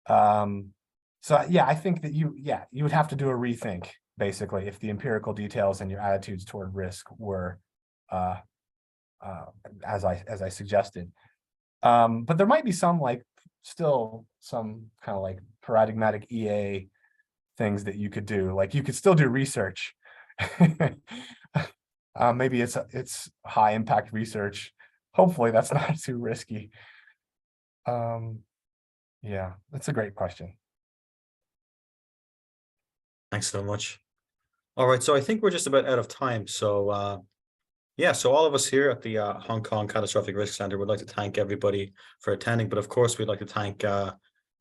So yeah, I think that you would have to do a rethink, basically, if the empirical details and your attitudes toward risk were as I suggested. But there might be some still some kind of like paradigmatic EA things that you could do. Like you could still do research. Maybe it's high impact research. Hopefully that's not too risky. Yeah, that's a great question. Thanks so much. All right, so I think we're just about out of time. So yeah, so all of us here at the Hong Kong Catastrophic Risk Center would like to thank everybody for attending. But of course, we'd like to thank our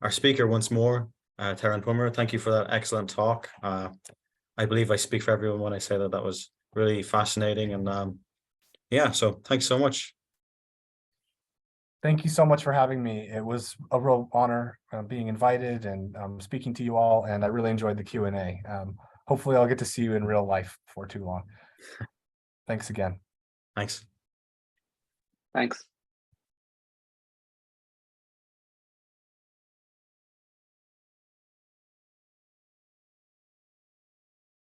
speaker once more, Theron Pummer. Thank you for that excellent talk. I believe I speak for everyone when I say that was really fascinating. And yeah, so thanks so much. Thank you so much for having me. It was a real honor being invited and speaking to you all, and I really enjoyed the Q&A. Hopefully I'll get to see you in real life before too long. Thanks again. Thanks. Thanks.